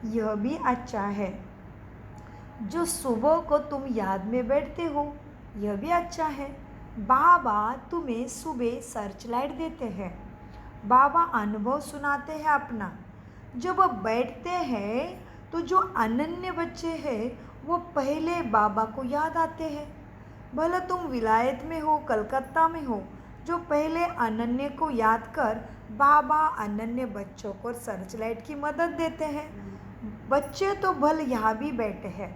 यह भी अच्छा है। जो सुबह को तुम याद में बैठते हो यह भी अच्छा है। बाबा तुम्हें सुबह सर्च लाइट देते हैं। बाबा अनुभव सुनाते हैं अपना। जब बैठते हैं तो जो अनन्य बच्चे हैं वो पहले बाबा को याद आते हैं। भला तुम विलायत में हो कलकत्ता में हो, जो पहले अनन्य को याद कर बाबा अनन्य बच्चों को सर्च लाइट की मदद देते हैं। बच्चे तो भले यहाँ भी बैठे हैं,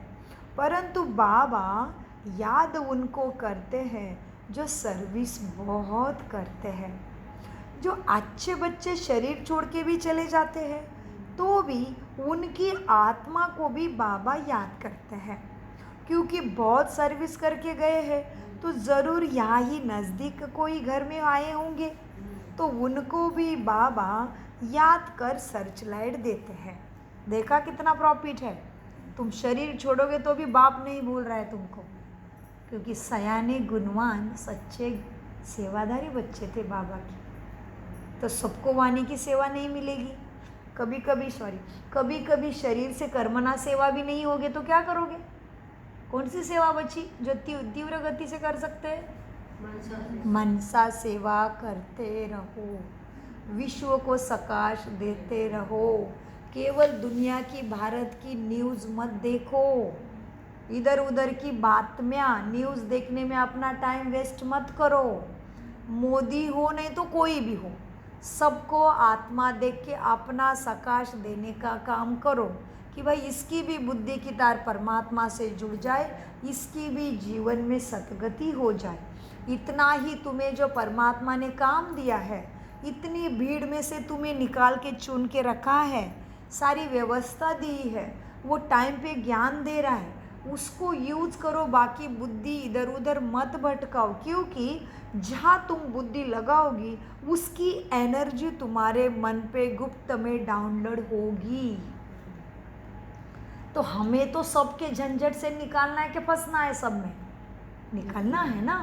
परंतु बाबा याद उनको करते हैं जो सर्विस बहुत करते हैं। जो अच्छे बच्चे शरीर छोड़ के भी चले जाते हैं तो भी उनकी आत्मा को भी बाबा याद करते हैं, क्योंकि बहुत सर्विस करके गए हैं तो ज़रूर यहाँ ही नज़दीक कोई घर में आए होंगे, तो उनको भी बाबा याद कर सर्च लाइट देते हैं। देखा कितना प्रॉफिट है। तुम शरीर छोड़ोगे तो भी बाप नहीं भूल रहा है तुमको, क्योंकि सयाने गुणवान सच्चे सेवादारी बच्चे थे बाबा की। तो सबको वाणी की सेवा नहीं मिलेगी। कभी कभी शरीर से कर्मणा सेवा भी नहीं होगे तो क्या करोगे? कौन सी सेवा बची जो तीव्र गति से कर सकते हैं? मनसा सेवा करते रहो, विश्व को सकाश देते रहो। केवल दुनिया की भारत की न्यूज़ मत देखो, इधर उधर की बातम्याँ न्यूज़ देखने में अपना टाइम वेस्ट मत करो। मोदी हो नहीं तो कोई भी हो, सबको आत्मा देख के अपना सकाश देने का काम करो कि भाई इसकी भी बुद्धि की तार परमात्मा से जुड़ जाए, इसकी भी जीवन में सतगति हो जाए। इतना ही तुम्हें जो परमात्मा ने काम दिया है, इतनी भीड़ में से तुम्हें निकाल के चुन के रखा है, सारी व्यवस्था दी है, वो टाइम पे ज्ञान दे रहा है, उसको यूज़ करो। बाकी बुद्धि इधर उधर मत भटकाओ, क्योंकि जहाँ तुम बुद्धि लगाओगी उसकी एनर्जी तुम्हारे मन पे गुप्त में डाउनलोड होगी। तो हमें तो सबके झंझट से निकालना है कि फंसना है? सब में निकलना है ना।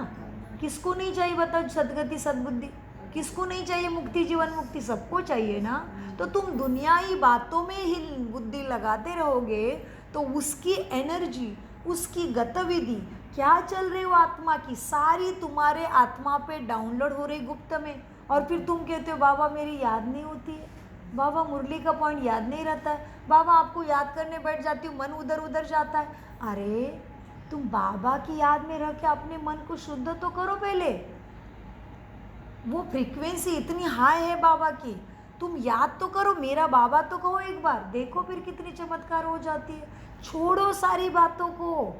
किसको नहीं चाहिए बताओ सदगति सद्बुद्धि? किसको नहीं चाहिए मुक्ति जीवन मुक्ति? सबको चाहिए ना। तो तुम दुनियाई बातों में ही बुद्धि लगाते रहोगे तो उसकी एनर्जी, उसकी गतिविधि क्या चल रही हो आत्मा की, सारी तुम्हारे आत्मा पे डाउनलोड हो रही गुप्त में। और फिर तुम कहते हो बाबा मेरी याद नहीं होती है, बाबा मुरली का पॉइंट याद नहीं रहता है, बाबा आपको याद करने बैठ जाती हूँ मन उधर उधर जाता है। अरे तुम बाबा की याद में रह के अपने मन को शुद्ध तो करो पहले। वो फ्रीक्वेंसी इतनी हाई है बाबा की, तुम याद तो करो, मेरा बाबा तो कहो एक बार, देखो फिर कितनी चमत्कार हो जाती है। छोड़ो सारी बातों को,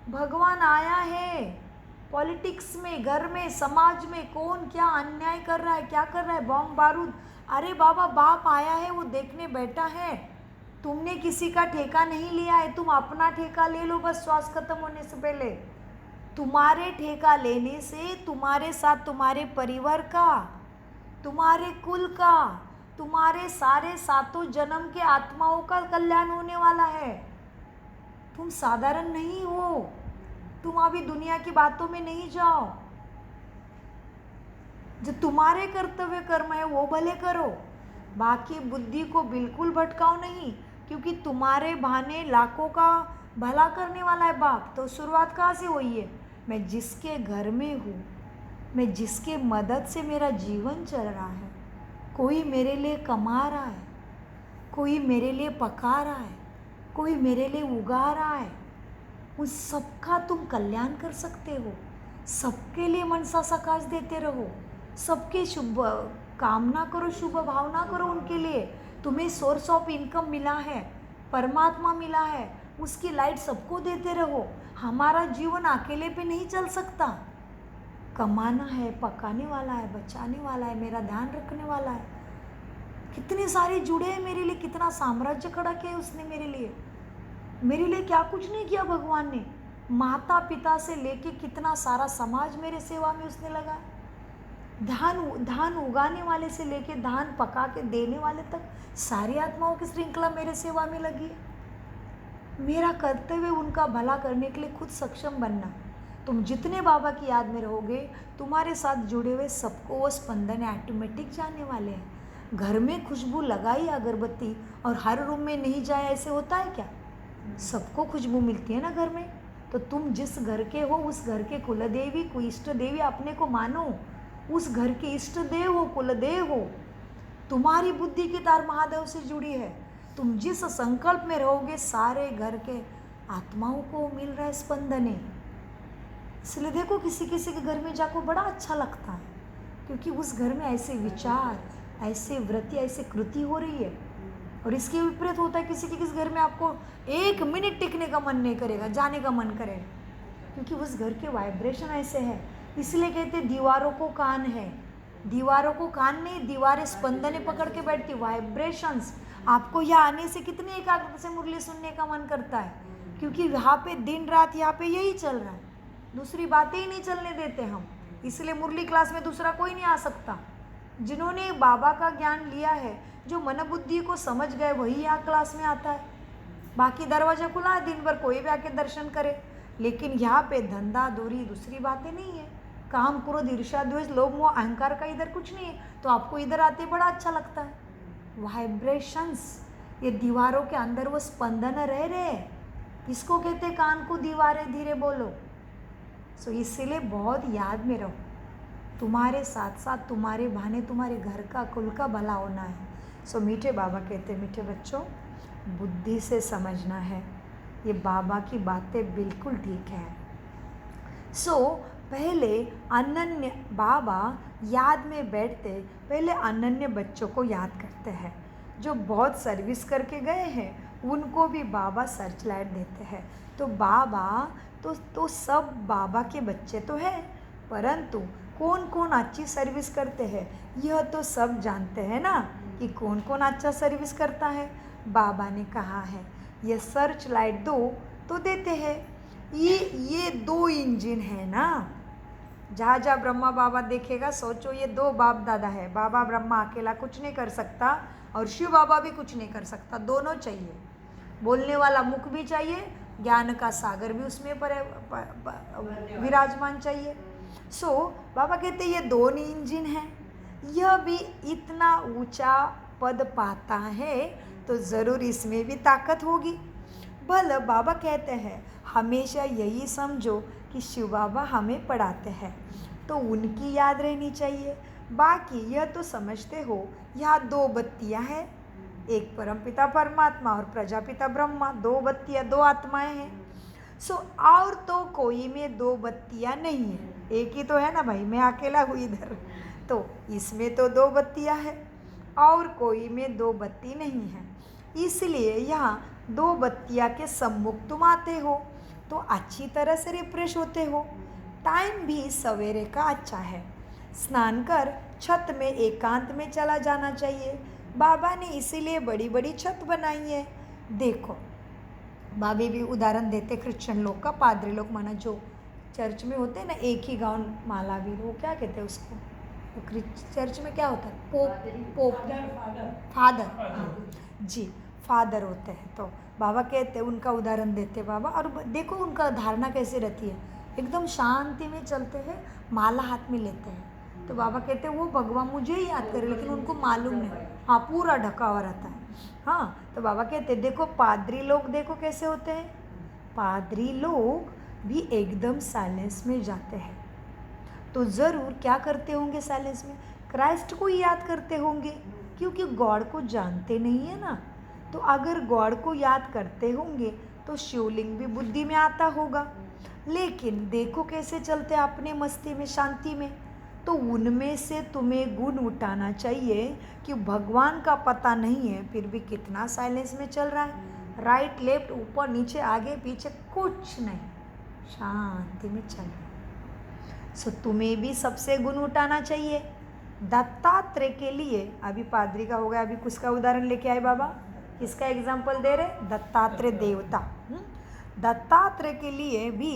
भगवान आया है। पॉलिटिक्स में, घर में, समाज में कौन क्या अन्याय कर रहा है, क्या कर रहा है, बॉम्ब बारूद, अरे बाबा बाप आया है, वो देखने बैठा है। तुमने किसी का ठेका नहीं लिया है, तुम अपना ठेका ले लो बस श्वास खत्म होने से पहले। तुम्हारे ठेका लेने से तुम्हारे साथ तुम्हारे परिवार का, तुम्हारे कुल का, तुम्हारे सारे सातों जन्म के आत्माओं का कल्याण होने वाला है। तुम साधारण नहीं हो, तुम अभी दुनिया की बातों में नहीं जाओ। जो तुम्हारे कर्तव्य कर्म है वो भले करो, बाकी बुद्धि को बिल्कुल भटकाओ नहीं, क्योंकि तुम्हारे बहाने लाखों का भला करने वाला है बाप। तो शुरुआत कहाँ से हुई है? मैं जिसके घर में हूँ, मैं जिसके मदद से मेरा जीवन चल रहा है, कोई मेरे लिए कमा रहा है, कोई मेरे लिए पका रहा है, कोई मेरे लिए उगा रहा है, उस सबका तुम कल्याण कर सकते हो। सबके लिए मनसा सकाश देते रहो, सबके शुभ कामना करो, शुभ भावना करो उनके लिए। तुम्हें सोर्स ऑफ इनकम मिला है, परमात्मा मिला है, उसकी लाइट सबको देते रहो। हमारा जीवन अकेले पे नहीं चल सकता। कमाना है, पकाने वाला है, बचाने वाला है, मेरा ध्यान रखने वाला है। कितने सारे जुड़े हैं मेरे लिए, कितना साम्राज्य खड़ा किया उसने मेरे लिए। मेरे लिए क्या कुछ नहीं किया भगवान ने। माता पिता से लेके कितना सारा समाज मेरे सेवा में उसने लगाया। धान उगाने वाले से लेके धान पका के देने वाले तक सारी आत्माओं की श्रृंखला मेरे सेवा में लगी है। मेरा कर्तव्य उनका भला करने के लिए खुद सक्षम बनना। तुम जितने बाबा की याद में रहोगे, तुम्हारे साथ जुड़े हुए सबको वो स्पंदन ऑटोमेटिक जाने वाले हैं। घर में खुशबू लगाई अगरबत्ती और हर रूम में नहीं जाए, ऐसे होता है क्या? सबको खुशबू मिलती है ना घर में। तो तुम जिस घर के हो, उस घर के कुलदेवी को, इष्ट देवी अपने को मानो। उस घर के इष्ट देव हो, कुलदेव हो। तुम्हारी बुद्धि की तार महादेव से जुड़ी है। तुम जिस संकल्प में रहोगे, सारे घर के आत्माओं को मिल रहा है स्पंदने। इसलिए देखो, किसी किसी के घर में जाकर बड़ा अच्छा लगता है, क्योंकि उस घर में ऐसे विचार, ऐसे वृत्ति, ऐसे कृति हो रही है। और इसके विपरीत होता है, किसी किस घर में आपको 1 मिनट टिकने का मन नहीं करेगा, जाने का मन करेगा, क्योंकि उस घर के वाइब्रेशन ऐसे है। इसलिए कहते दीवारों को कान है। दीवारों को कान नहीं, दीवारें स्पंदने पकड़ के बैठती, वाइब्रेशंस। आपको यहाँ आने से कितनी एकाग्रता से मुरली सुनने का मन करता है, क्योंकि यहाँ पे दिन रात यहाँ पे यही चल रहा है, दूसरी बातें ही नहीं चलने देते हम। इसलिए मुरली क्लास में दूसरा कोई नहीं आ सकता। जिन्होंने बाबा का ज्ञान लिया है, जो मन बुद्धि को समझ गए, वही यहाँ क्लास में आता है। बाकी दरवाजा खुला है, दिन भर कोई भी आके दर्शन करे, लेकिन यहाँ पे धंधा दूरी दूसरी बातें नहीं है। काम, क्रोध, ईर्ष्या, द्वेष, लोभ, मोह, अहंकार का इधर कुछ नहीं है। तो आपको इधर आते बड़ा अच्छा लगता है। वाइब्रेशंस, ये दीवारों के अंदर वो स्पंदन रह रहे, इसको कहते कान को दीवारें, धीरे बोलो। सो इसीलिए बहुत याद में रहो, तुम्हारे साथ साथ तुम्हारे बहाने तुम्हारे घर का, कुल का भला होना है। सो मीठे बाबा कहते, मीठे बच्चों, बुद्धि से समझना है। ये बाबा की बातें बिल्कुल ठीक है। सो पहले अनन्य, बाबा याद में बैठते पहले अनन्य बच्चों को याद करते हैं, जो बहुत सर्विस करके गए हैं, उनको भी बाबा सर्च लाइट देते हैं। तो बाबा तो सब बाबा के बच्चे तो हैं, परंतु कौन कौन अच्छी सर्विस करते हैं यह तो सब जानते हैं ना, कि कौन कौन अच्छा सर्विस करता है। बाबा ने कहा है ये सर्च लाइट दो तो देते हैं। ये 2 इंजन है ना, जहाँ जहाँ ब्रह्मा बाबा देखेगा, सोचो ये 2 बाप दादा है। बाबा ब्रह्मा अकेला कुछ नहीं कर सकता और शिव बाबा भी कुछ नहीं कर सकता, दोनों चाहिए। बोलने वाला मुख भी चाहिए, ज्ञान का सागर भी उसमें पर विराजमान चाहिए। सो बाबा कहते ये 2 इंजन हैं। यह भी इतना ऊंचा पद पाता है तो ज़रूर इसमें भी ताकत होगी। भले बाबा कहते हैं हमेशा यही समझो कि शिव बाबा हमें पढ़ाते हैं तो उनकी याद रहनी चाहिए। बाकी यह तो समझते हो यहाँ 2 बत्तियाँ हैं, एक परमपिता परमात्मा और प्रजापिता ब्रह्मा, 2 बत्तियाँ, 2 आत्माएं हैं। सो और तो कोई में 2 बत्तियाँ नहीं है, एक ही तो है ना भाई, मैं अकेला हूँ इधर। तो इसमें तो 2 बत्तियाँ हैं और कोई में 2 बत्ती नहीं है। इसलिए यहाँ 2 बत्तियाँ के सम्मुख तुम आते हो तो अच्छी तरह से रिफ्रेश होते हो। टाइम भी सवेरे का अच्छा है। स्नान कर छत में एकांत में चला जाना चाहिए। बाबा ने इसीलिए बड़ी बड़ी छत बनाई है। देखो बाबे भी उदाहरण देते क्रिश्चियन लोग का, पादरी लोग माना जो चर्च में होते हैं ना, एक ही गाउन माला भी, वो क्या कहते हैं उसको, तो चर्च में क्या होता है, पोप फादर, हाँ जी, फादर होते हैं। तो बाबा कहते हैं, उनका उदाहरण देते बाबा, और देखो उनका धारणा कैसे रहती है, एकदम शांति में चलते हैं, माला हाथ में लेते हैं। तो बाबा कहते हैं वो भगवान मुझे ही याद करे, लेकिन उनको मालूम नहीं, हाँ पूरा ढका हुआ रहता है। हाँ, तो बाबा कहते हैं देखो पादरी लोग देखो कैसे होते हैं, पादरी लोग भी एकदम साइलेंस में जाते हैं। तो ज़रूर क्या करते होंगे साइलेंस में, क्राइस्ट को ही याद करते होंगे, क्योंकि गॉड को जानते नहीं है ना। तो अगर गॉड को याद करते होंगे तो शिवलिंग भी बुद्धि में आता होगा। लेकिन देखो कैसे चलते अपने मस्ती में, शांति में। तो उनमें से तुम्हें गुण उठाना चाहिए कि भगवान का पता नहीं है, फिर भी कितना साइलेंस में चल रहा है, राइट लेफ्ट ऊपर नीचे आगे पीछे कुछ नहीं, शांति में चल रहा है। सो तुम्हें भी सबसे गुण उठाना चाहिए। दत्तात्रेय के लिए, अभी पादरी का हो गया, अभी किसका उदाहरण लेके आए बाबा, किसका एग्जाम्पल दे रहे, दत्तात्रेय देवता। दत्तात्रेय के लिए भी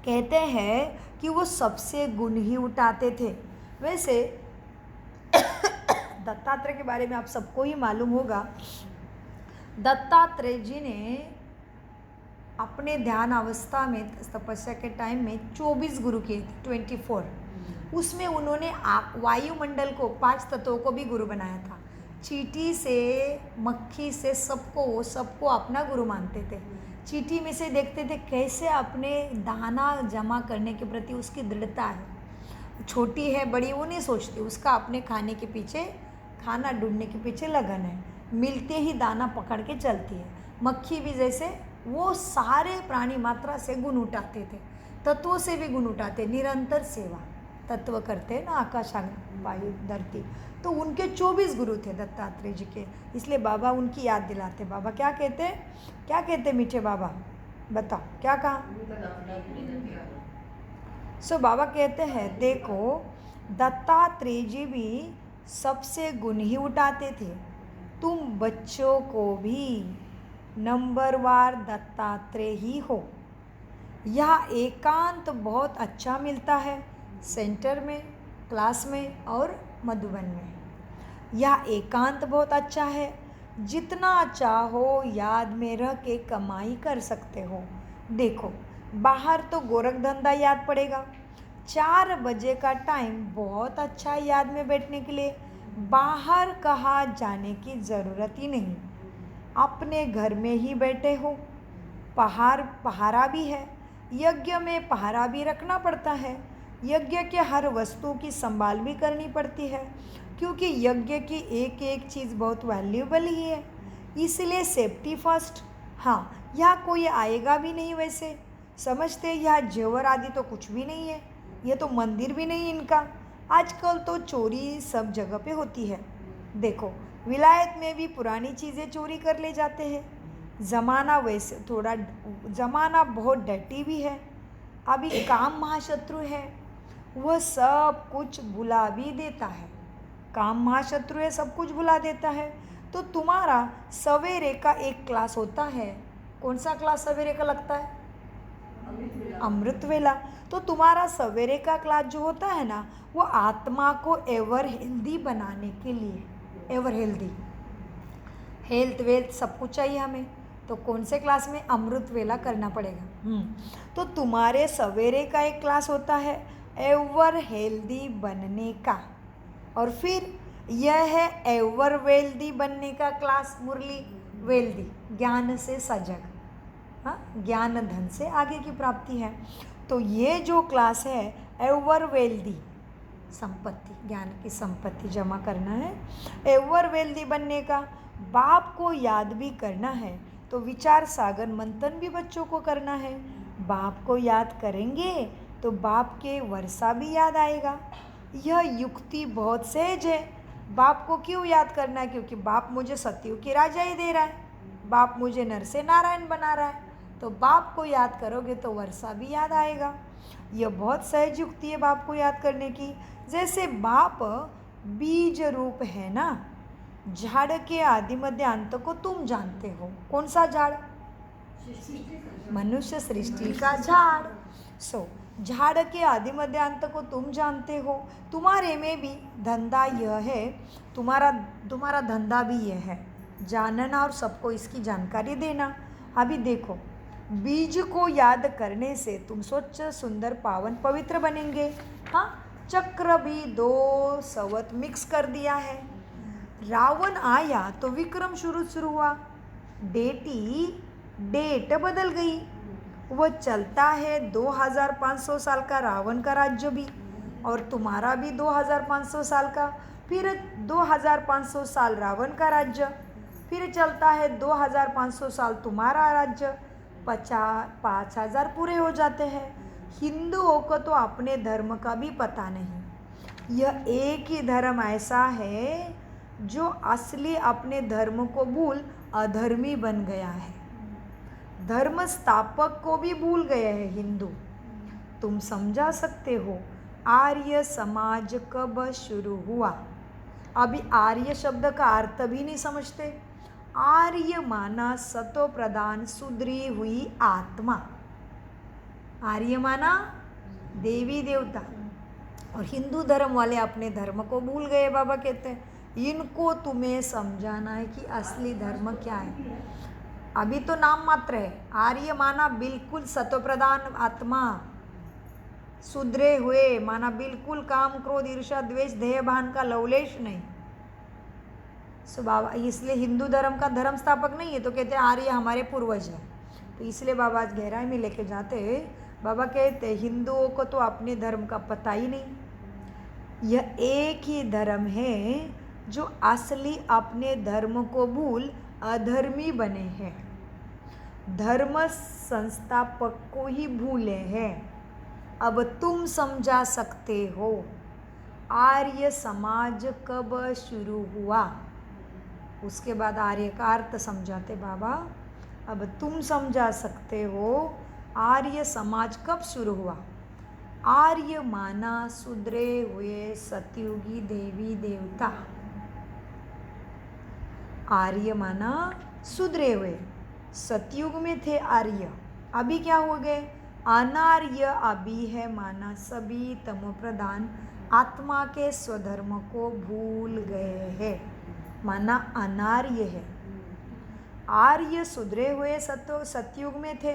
कहते हैं कि वो सबसे गुण ही उठाते थे। वैसे दत्तात्रेय के बारे में आप सबको ही मालूम होगा, दत्तात्रेय जी ने अपने ध्यान अवस्था में, तपस्या के टाइम में 24 गुरु किए थे, 24। उसमें उन्होंने वायुमंडल को, 5 तत्वों को भी गुरु बनाया था। चींटी से, मक्खी से, सबको अपना गुरु मानते थे। चींटी में से देखते थे कैसे अपने दाना जमा करने के प्रति उसकी दृढ़ता है, छोटी है बड़ी वो नहीं सोचती, उसका अपने खाने के पीछे, खाना ढूंढने के पीछे लगन है, मिलते ही दाना पकड़ के चलती है। मक्खी भी जैसे, वो सारे प्राणी मात्रा से गुण उठाते थे, तत्वों से भी गुण उठाते, निरंतर सेवा, तत्व करते हैं ना, आकाश वायु धरती। तो उनके 24 गुरु थे दत्तात्रेय जी के, इसलिए बाबा उनकी याद दिलाते। बाबा क्या कहते, क्या कहते मीठे बाबा, बताओ क्या कहा। सो बाबा कहते हैं देखो दत्तात्रेय जी भी सबसे गुण ही उठाते थे। तुम बच्चों को भी नंबरवार दत्तात्रेय ही हो। यह एकांत बहुत अच्छा मिलता है सेंटर में, क्लास में और मधुबन में। यह एकांत बहुत अच्छा है, जितना चाहो याद में रह के कमाई कर सकते हो। देखो बाहर तो गोरख धंधा याद पड़ेगा, 4 बजे का टाइम बहुत अच्छा है याद में बैठने के लिए, बाहर कहाँ जाने की ज़रूरत ही नहीं, अपने घर में ही बैठे हो। पहारा भी है, यज्ञ में पहारा भी रखना पड़ता है, यज्ञ के हर वस्तु की संभाल भी करनी पड़ती है, क्योंकि यज्ञ की एक एक चीज़ बहुत वैल्यूएबल ही है, इसलिए सेफ्टी फर्स्ट। हाँ, यहाँ कोई आएगा भी नहीं, वैसे समझते यहाँ जेवर आदि तो कुछ भी नहीं है, ये तो मंदिर भी नहीं इनका। आजकल तो चोरी सब जगह पे होती है, देखो विलायत में भी पुरानी चीज़ें चोरी कर ले जाते हैं। ज़माना वैसे थोड़ा, ज़माना बहुत डर्टी भी है, अभी काम महाशत्रु है, वह सब कुछ भुला भी देता है। काम महाशत्रु है, सब कुछ भुला देता है। तो तुम्हारा सवेरे का एक क्लास होता है, कौन सा क्लास सवेरे का लगता है, अमृत वेला। तो तुम्हारा सवेरे का क्लास जो होता है ना, वो आत्मा को एवर हेल्दी बनाने के लिए, एवर हेल्दी, हेल्थ वेल्थ सब कुछ चाहिए हमें, तो कौन से क्लास में, अमृत वेला करना पड़ेगा। तो तुम्हारे सवेरे का एक क्लास होता है एवर हेल्दी बनने का, और फिर यह है एवर वेल्दी बनने का क्लास, मुरली वेल्दी, ज्ञान से सजग, हाँ ज्ञान धन से आगे की प्राप्ति है। तो ये जो क्लास है एवर वेल्दी, संपत्ति, ज्ञान की संपत्ति जमा करना है, एवर वेल्दी बनने का। बाप को याद भी करना है, तो विचार सागर मंथन भी बच्चों को करना है। बाप को याद करेंगे तो बाप के वर्षा भी याद आएगा। यह युक्ति बहुत सहज है। बाप को क्यों याद करना है, क्योंकि बाप मुझे सतयुग की राजा ही दे रहा है, बाप मुझे नर से नारायण बना रहा है, तो बाप को याद करोगे तो वर्षा भी याद आएगा। यह बहुत सहज युक्ति है बाप को याद करने की। जैसे बाप बीज रूप है ना, झाड़ के आदि मध्य अंत को तुम जानते हो। कौन सा झाड़, मनुष्य सृष्टि का झाड़। सो झाड़ के आदि मध्य अंत को तुम जानते हो। तुम्हारे में भी धंधा यह है, तुम्हारा धंधा भी यह है, जानना और सबको इसकी जानकारी देना। अभी देखो, बीज को याद करने से तुम स्वच्छ सुंदर पावन पवित्र बनेंगे। हाँ, चक्र भी 2 सवत मिक्स कर दिया है। रावण आया तो विक्रम शुरू हुआ। डेट बदल गई। वह चलता है 2500 साल का रावण का राज्य भी, और तुम्हारा भी 2500 साल का। फिर 2500 साल रावण का राज्य, फिर चलता है 2500 साल तुम्हारा राज्य। 5000 पूरे हो जाते हैं। हिंदुओं को तो अपने धर्म का भी पता नहीं। यह एक ही धर्म ऐसा है जो असली अपने धर्म को भूल अधर्मी बन गया है। धर्म स्थापक को भी भूल गए हैं हिंदू। तुम समझा सकते हो आर्य समाज कब शुरू हुआ? अभी आर्य शब्द का अर्थ भी नहीं समझते। आर्य माना सतो प्रधान सुधरी हुई आत्मा। आर्य माना देवी देवता, और हिंदू धर्म वाले अपने धर्म को भूल गए। बाबा कहते हैं इनको तुम्हें समझाना है कि असली धर्म क्या है। अभी तो नाम मात्र है। आर्य माना बिल्कुल सतोप्रधान आत्मा, सुधरे हुए माना बिल्कुल काम क्रोध ईर्ष्या द्वेष देहभान का लवलेश नहीं। सो बाबा इसलिए हिंदू धर्म का धर्म स्थापक नहीं है, तो कहते हैं आर्य हमारे पूर्वज हैं। तो इसलिए बाबा आज गहराई में लेके जाते हैं। बाबा कहते हैं हिंदुओं को तो अपने धर्म का पता ही नहीं। यह एक ही धर्म है जो असली अपने धर्म को भूल अधर्मी बने हैं। धर्म संस्थापक को ही भूले हैं। अब तुम समझा सकते हो आर्य समाज कब शुरू हुआ। उसके बाद आर्य का अर्थ समझाते बाबा। अब तुम समझा सकते हो आर्य समाज कब शुरू हुआ। आर्य माना सुधरे हुए सतयुगी देवी देवता। आर्य माना सुधरे हुए, सतयुग में थे आर्य, अभी क्या हो गए अनार्य। अभी है माना सभी तमो प्रधान आत्मा के स्वधर्म को भूल गए हैं, माना अनार्य है। आर्य सुधरे हुए सतयुग में थे,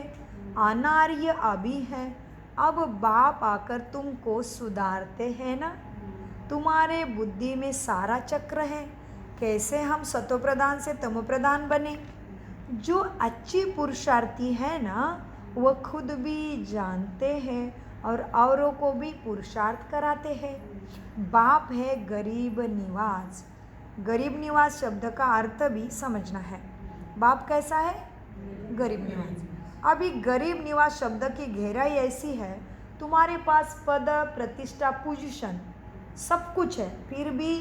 अनार्य अभी है। अब बाप आकर तुमको सुधारते हैं ना। तुम्हारे बुद्धि में सारा चक्र है, कैसे हम सतो प्रधान से तमो प्रधान बने। जो अच्छी पुरुषार्थी है ना वह खुद भी जानते हैं और औरों को भी पुरुषार्थ कराते हैं। बाप है गरीब निवास। गरीब निवास शब्द का अर्थ भी समझना है। बाप कैसा है? गरीब निवास। अभी गरीब निवास शब्द की गहराई ऐसी है, तुम्हारे पास पद प्रतिष्ठा पोजीशन सब कुछ है, फिर भी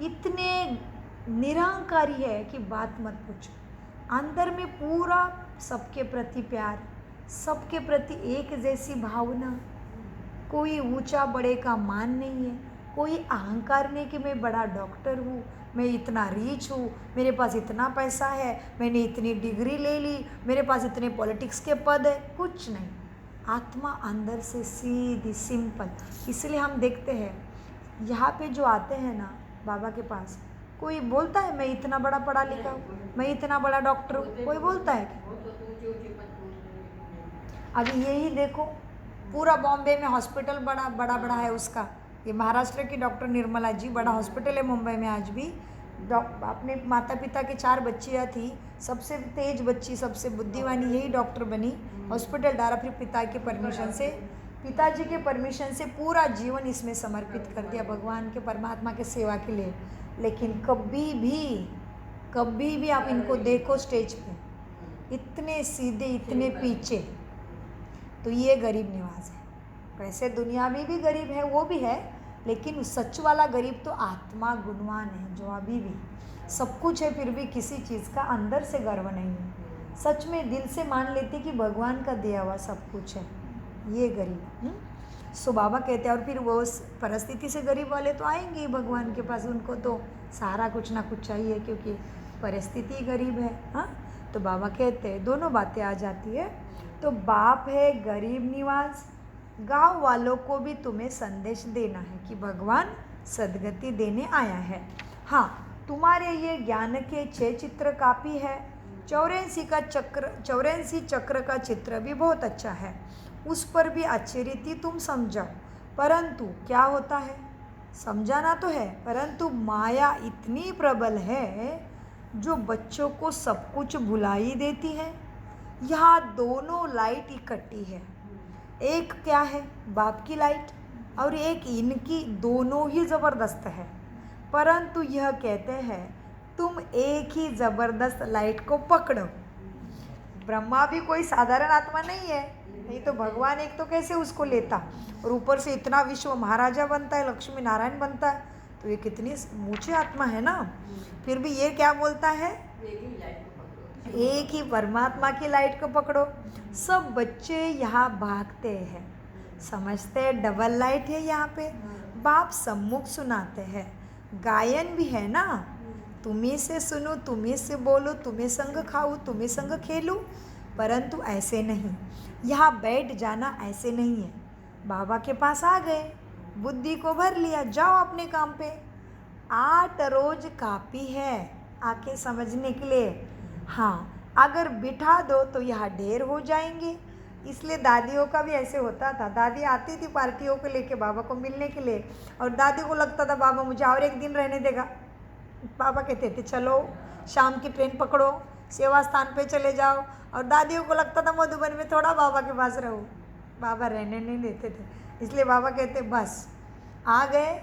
इतने निरहंकारी है कि बात मत पूछो। अंदर में पूरा सबके प्रति प्यार, सबके प्रति एक जैसी भावना, कोई ऊंचा बड़े का मान नहीं है, कोई अहंकार नहीं कि मैं बड़ा डॉक्टर हूँ, मैं इतना रीच हूँ, मेरे पास इतना पैसा है, मैंने इतनी डिग्री ले ली, मेरे पास इतने पॉलिटिक्स के पद है, कुछ नहीं। आत्मा अंदर से सीधी सिंपल। इसलिए हम देखते हैं यहाँ पे जो आते हैं ना बाबा के पास, कोई बोलता है मैं इतना बड़ा पढ़ा लिखा हूँ, मैं इतना बड़ा डॉक्टर हूँ, कोई बोलता है? अभी यही देखो पूरा बॉम्बे में हॉस्पिटल बड़ा है उसका। ये महाराष्ट्र की डॉक्टर निर्मला जी, बड़ा हॉस्पिटल है मुंबई में आज भी। अपने माता पिता के 4 बच्चियाँ थी, सबसे तेज बच्ची, सबसे बुद्धिमानी यही डॉक्टर बनी, हॉस्पिटल डाला। फिर पिताजी के परमिशन से पूरा जीवन इसमें समर्पित कर दिया भगवान के परमात्मा के सेवा के लिए। लेकिन कभी भी आप इनको देखो स्टेज पे, इतने सीधे, इतने पीछे, तो ये गरीब निवास है। वैसे दुनिया में भी गरीब है, वो भी है, लेकिन सच वाला गरीब तो आत्मा गुणवान है, जो अभी भी सब कुछ है, फिर भी किसी चीज़ का अंदर से गर्व नहीं है। सच में दिल से मान लेते कि भगवान का दिया हुआ सब कुछ है, ये गरीब। सो बाबा कहते हैं, और फिर वो परिस्थिति से गरीब वाले तो आएंगे ही भगवान के पास, उनको तो सारा कुछ ना कुछ चाहिए क्योंकि परिस्थिति गरीब है। हाँ, तो बाबा कहते हैं दोनों बातें आ जाती है। तो बाप है गरीब निवास, गांव वालों को भी तुम्हें संदेश देना है कि भगवान सदगति देने आया है। हाँ, तुम्हारे ये ज्ञान के 6 चित्र काफ़ी है। 84 चक्र का चित्र भी बहुत अच्छा है, उस पर भी अच्छी रीति तुम समझाओ। परंतु क्या होता है, समझाना तो है, परंतु माया इतनी प्रबल है जो बच्चों को सब कुछ भुला ही देती है। यहाँ दोनों लाइट इकट्ठी है, एक क्या है बाप की लाइट और एक इनकी, दोनों ही ज़बरदस्त है। परंतु यह कहते हैं तुम एक ही ज़बरदस्त लाइट को पकड़ो। ब्रह्मा भी कोई साधारण आत्मा नहीं है, नहीं तो भगवान एक तो कैसे उसको लेता, और ऊपर से इतना विश्व महाराजा बनता है, लक्ष्मी नारायण बनता है, तो ये कितनी ऊंची आत्मा है ना। फिर भी ये क्या बोलता है, एक ही परमात्मा की लाइट को पकड़ो। सब बच्चे यहाँ भागते हैं, समझते हैं डबल लाइट है यहाँ पे। बाप सम्मुख सुनाते हैं, गायन भी है ना, तुम्ही से सुनो, तुम्ही से बोलो, तुम्ही संग खाऊं, तुम्ही संग खेलूं। परंतु ऐसे नहीं, यहाँ बैठ जाना ऐसे नहीं है। बाबा के पास आ गए, बुद्धि को भर लिया, जाओ अपने काम पे। 8 रोज काफ़ी है आके समझने के लिए। हाँ, अगर बिठा दो तो यहाँ ढेर हो जाएंगे। इसलिए दादियों का भी ऐसे होता था, दादी आती थी पार्टियों को लेके बाबा को मिलने के लिए, और दादी को लगता था बाबा मुझे और एक दिन रहने देगा। पापा कहते थे चलो शाम की ट्रेन पकड़ो, सेवा स्थान पे चले जाओ, और दादियों को लगता था मधुबन में थोड़ा बाबा के पास रहो। बाबा रहने नहीं देते थे, इसलिए बाबा कहते बस आ गए,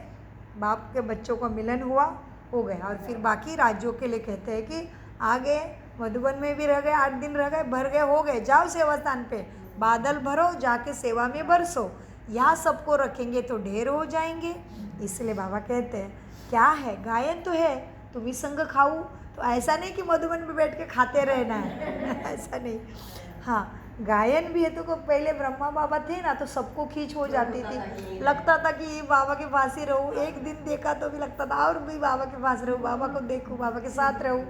बाप के बच्चों का मिलन हुआ, हो गया। और फिर बाकी राज्यों के लिए कहते हैं कि आ गए, मधुबन में भी रह गए, 8 दिन रह गए, भर गए, हो गए, जाओ सेवा स्थान पे, बादल भरो, जाके सेवा में बरसो। यहाँ सबको रखेंगे तो ढेर हो जाएंगे। इसलिए बाबा कहते हैं क्या है, गायन तो है, तुम ही संग खाओ। तो ऐसा नहीं कि मधुबन में बैठ के खाते रहना है ऐसा नहीं। हाँ, गायन भी है। तो पहले ब्रह्मा बाबा थे ना, तो सबको खींच हो जाती थी, लगता था कि बाबा के पास ही रहूँ। एक दिन देखा तो भी लगता था और भी बाबा के पास रहूँ, बाबा को देखूँ, बाबा के साथ रहूँ।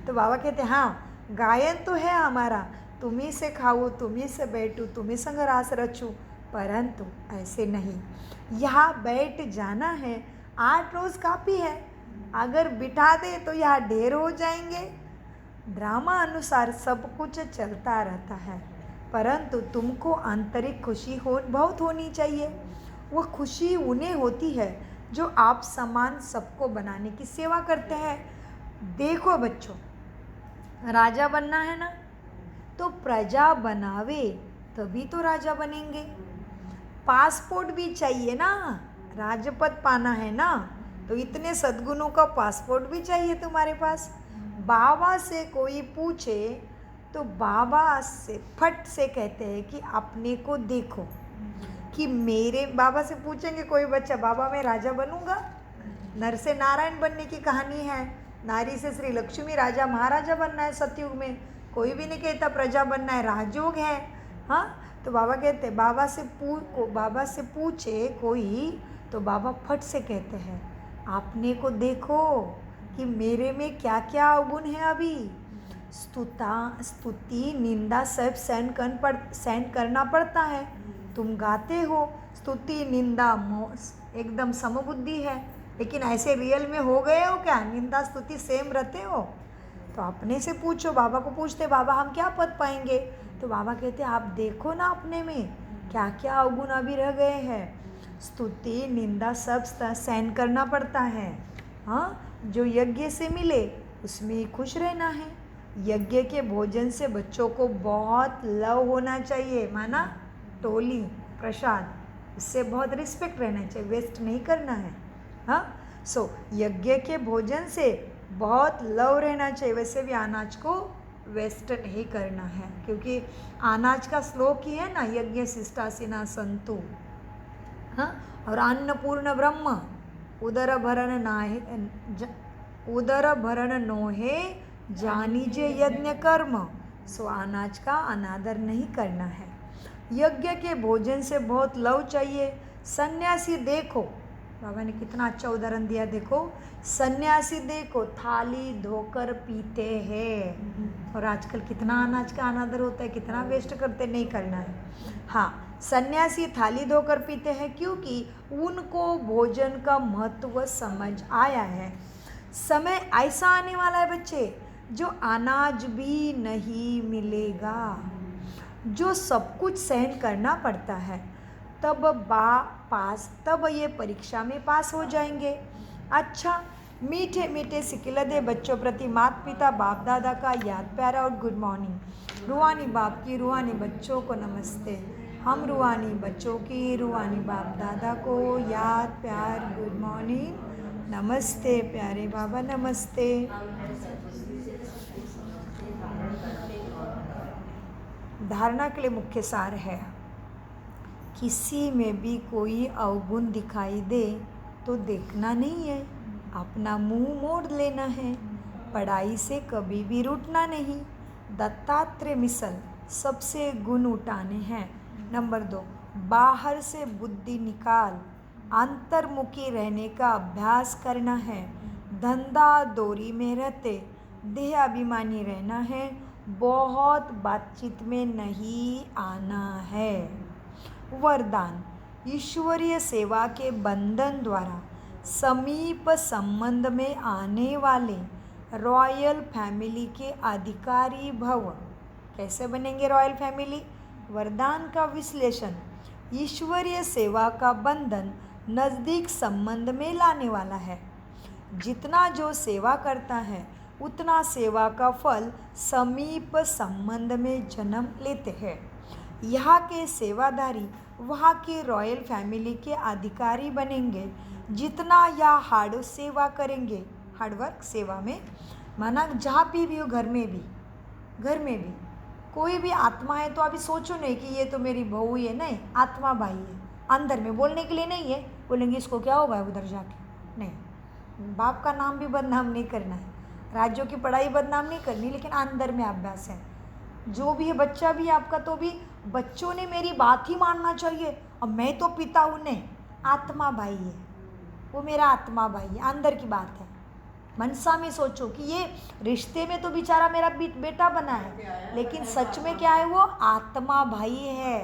तो बाबा कहते हाँ, गायन तो है हमारा, तुम्ही से खाऊँ, तुम्ही से बैठूँ, तुम्ही संग रास रचूँ, परंतु ऐसे नहीं, यहाँ बैठ जाना है। 8 रोज़ काफ़ी है, अगर बिठा दे तो यहाँ ढेर हो जाएंगे। ड्रामा अनुसार सब कुछ चलता रहता है, परंतु तुमको आंतरिक खुशी बहुत होनी चाहिए। वो खुशी उन्हें होती है जो आप समान सबको बनाने की सेवा करते हैं। देखो बच्चों, राजा बनना है ना, तो प्रजा बनावे तभी तो राजा बनेंगे। पासपोर्ट भी चाहिए ना, राजपद पाना है ना, तो इतने सद्गुणों का पासपोर्ट भी चाहिए तुम्हारे पास। बाबा से कोई पूछे तो बाबा से फट से कहते हैं कि अपने को देखो, कि मेरे बाबा से पूछेंगे कोई बच्चा, बाबा मैं राजा बनूंगा? नर से नारायण बनने की कहानी है, नारी से श्री लक्ष्मी राजा महाराजा बनना है सतयुग में। कोई भी नहीं कहता प्रजा बनना है, राजयोग है। हाँ, तो बाबा कहते हैं बाबा से पूछे कोई तो बाबा फट से कहते हैं आपने को देखो कि मेरे में क्या क्या अवगुण है। अभी स्तुति निंदा सब सहन करना पड़ता है। तुम गाते हो, स्तुति निंदा एकदम समबुद्धि है, लेकिन ऐसे रियल में हो गए हो क्या? निंदा स्तुति सेम रहते हो? तो अपने से पूछो। बाबा को पूछते बाबा हम क्या पद पाएंगे? तो बाबा कहते आप देखो ना अपने में क्या क्या अवगुण अभी रह गए हैं। स्तुति निंदा सब सहन करना पड़ता है। हाँ, जो यज्ञ से मिले उसमें ही खुश रहना है। यज्ञ के भोजन से बच्चों को बहुत लव होना चाहिए, माना टोली प्रसाद, इससे बहुत रिस्पेक्ट रहना चाहिए, वेस्ट नहीं करना है। हाँ, सो यज्ञ के भोजन से बहुत लव रहना चाहिए। वैसे भी अनाज को वेस्ट नहीं करना है, क्योंकि अनाज का श्लोक ही है ना, यज्ञ शिष्टासिना संतु। हाँ, और अन्नपूर्ण ब्रह्म उदर भरण नोहे जानीजे यज्ञ कर्म। सो अनाज का अनादर नहीं करना है। यज्ञ के भोजन से बहुत लव चाहिए। सन्यासी देखो, बाबा ने कितना अच्छा उदाहरण दिया। देखो सन्यासी देखो थाली धोकर पीते हैं, और आजकल कितना अनाज का अनादर होता है, कितना वेस्ट करते, नहीं करना है। हाँ, सन्यासी थाली धोकर पीते हैं क्योंकि उनको भोजन का महत्व समझ आया है। समय ऐसा आने वाला है बच्चे जो अनाज भी नहीं मिलेगा, जो सब कुछ सहन करना पड़ता है, तब ये परीक्षा में पास हो जाएंगे। अच्छा, मीठे मीठे सिकिलदे बच्चों प्रति माता पिता बाप दादा का याद प्यारा और गुड मॉर्निंग। रूहानी बाप की रूहानी बच्चों को नमस्ते। हम रूहानी बच्चों की रूहानी बाप दादा को याद प्यार गुड मॉर्निंग नमस्ते। प्यारे बाबा नमस्ते। धारणा के लिए मुख्य सार है, किसी में भी कोई अवगुण दिखाई दे तो देखना नहीं है, अपना मुंह मोड़ लेना है, पढ़ाई से कभी भी रूठना नहीं। दत्तात्रेय मिसल सबसे गुण उठाने हैं। नंबर 2, बाहर से बुद्धि निकाल अंतर्मुखी रहने का अभ्यास करना है। धंधा दौरी में रहते देह अभिमानी रहना है, बहुत बातचीत में नहीं आना है। वरदान, ईश्वरीय सेवा के बंधन द्वारा समीप संबंध में आने वाले रॉयल फैमिली के अधिकारी भव। कैसे बनेंगे रॉयल फैमिली? वरदान का विश्लेषण, ईश्वरीय सेवा का बंधन नज़दीक संबंध में लाने वाला है। जितना जो सेवा करता है उतना सेवा का फल समीप संबंध में जन्म लेते हैं। यहाँ के सेवादारी वहाँ के रॉयल फैमिली के अधिकारी बनेंगे। जितना यह हार्ड सेवा करेंगे, हार्डवर्क सेवा में माना जहाँ भी हो, घर में भी कोई भी आत्मा है तो अभी सोचो नहीं कि ये तो मेरी बहू है, नहीं, आत्मा भाई है, अंदर में बोलने के लिए नहीं है। बोलेंगे इसको क्या होगा उधर जाके, नहीं, बाप का नाम भी बदनाम नहीं करना है, राज्यों की पढ़ाई बदनाम नहीं करनी, लेकिन अंदर में अभ्यास है। जो भी है, बच्चा भी आपका, तो भी बच्चों ने मेरी बात ही मानना चाहिए, अब मैं तो पिता हूँ, नहीं, आत्मा भाई है, वो मेरा आत्मा भाई है, अंदर की बात है। मनसा में सोचो कि ये रिश्ते में तो बेचारा मेरा बेटा बना है, लेकिन सच में क्या है, वो आत्मा भाई है।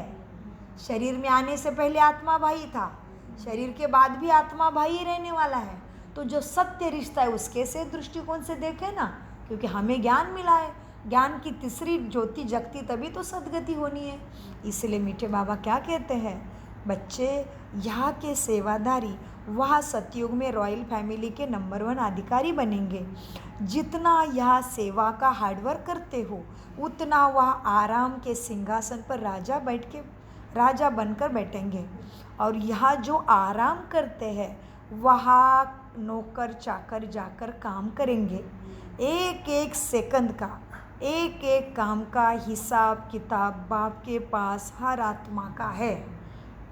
शरीर में आने से पहले आत्मा भाई था, शरीर के बाद भी आत्मा भाई ही रहने वाला है। तो जो सत्य रिश्ता है उसके से दृष्टिकोण से देखें ना, क्योंकि हमें ज्ञान मिला है, ज्ञान की तीसरी ज्योति जगती तभी तो सदगति होनी है। इसलिए मीठे बाबा क्या कहते हैं, बच्चे यहाँ के सेवादारी वह सतयुग में रॉयल फैमिली के नंबर 1 अधिकारी बनेंगे। जितना यह सेवा का हार्डवर्क करते हो उतना वह आराम के सिंहासन पर राजा बनकर बैठेंगे। और यहाँ जो आराम करते हैं वहाँ नौकर चाकर जाकर काम करेंगे। एक एक सेकंड का, एक एक काम का हिसाब किताब बाप के पास हर आत्मा का है।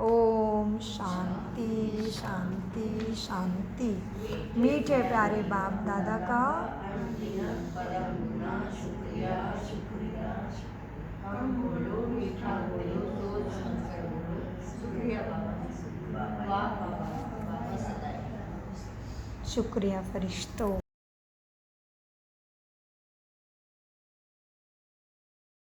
ओम शांति शांति शांति। मीठे प्यारे बाप दादा का शुक्रिया फरिश्तों।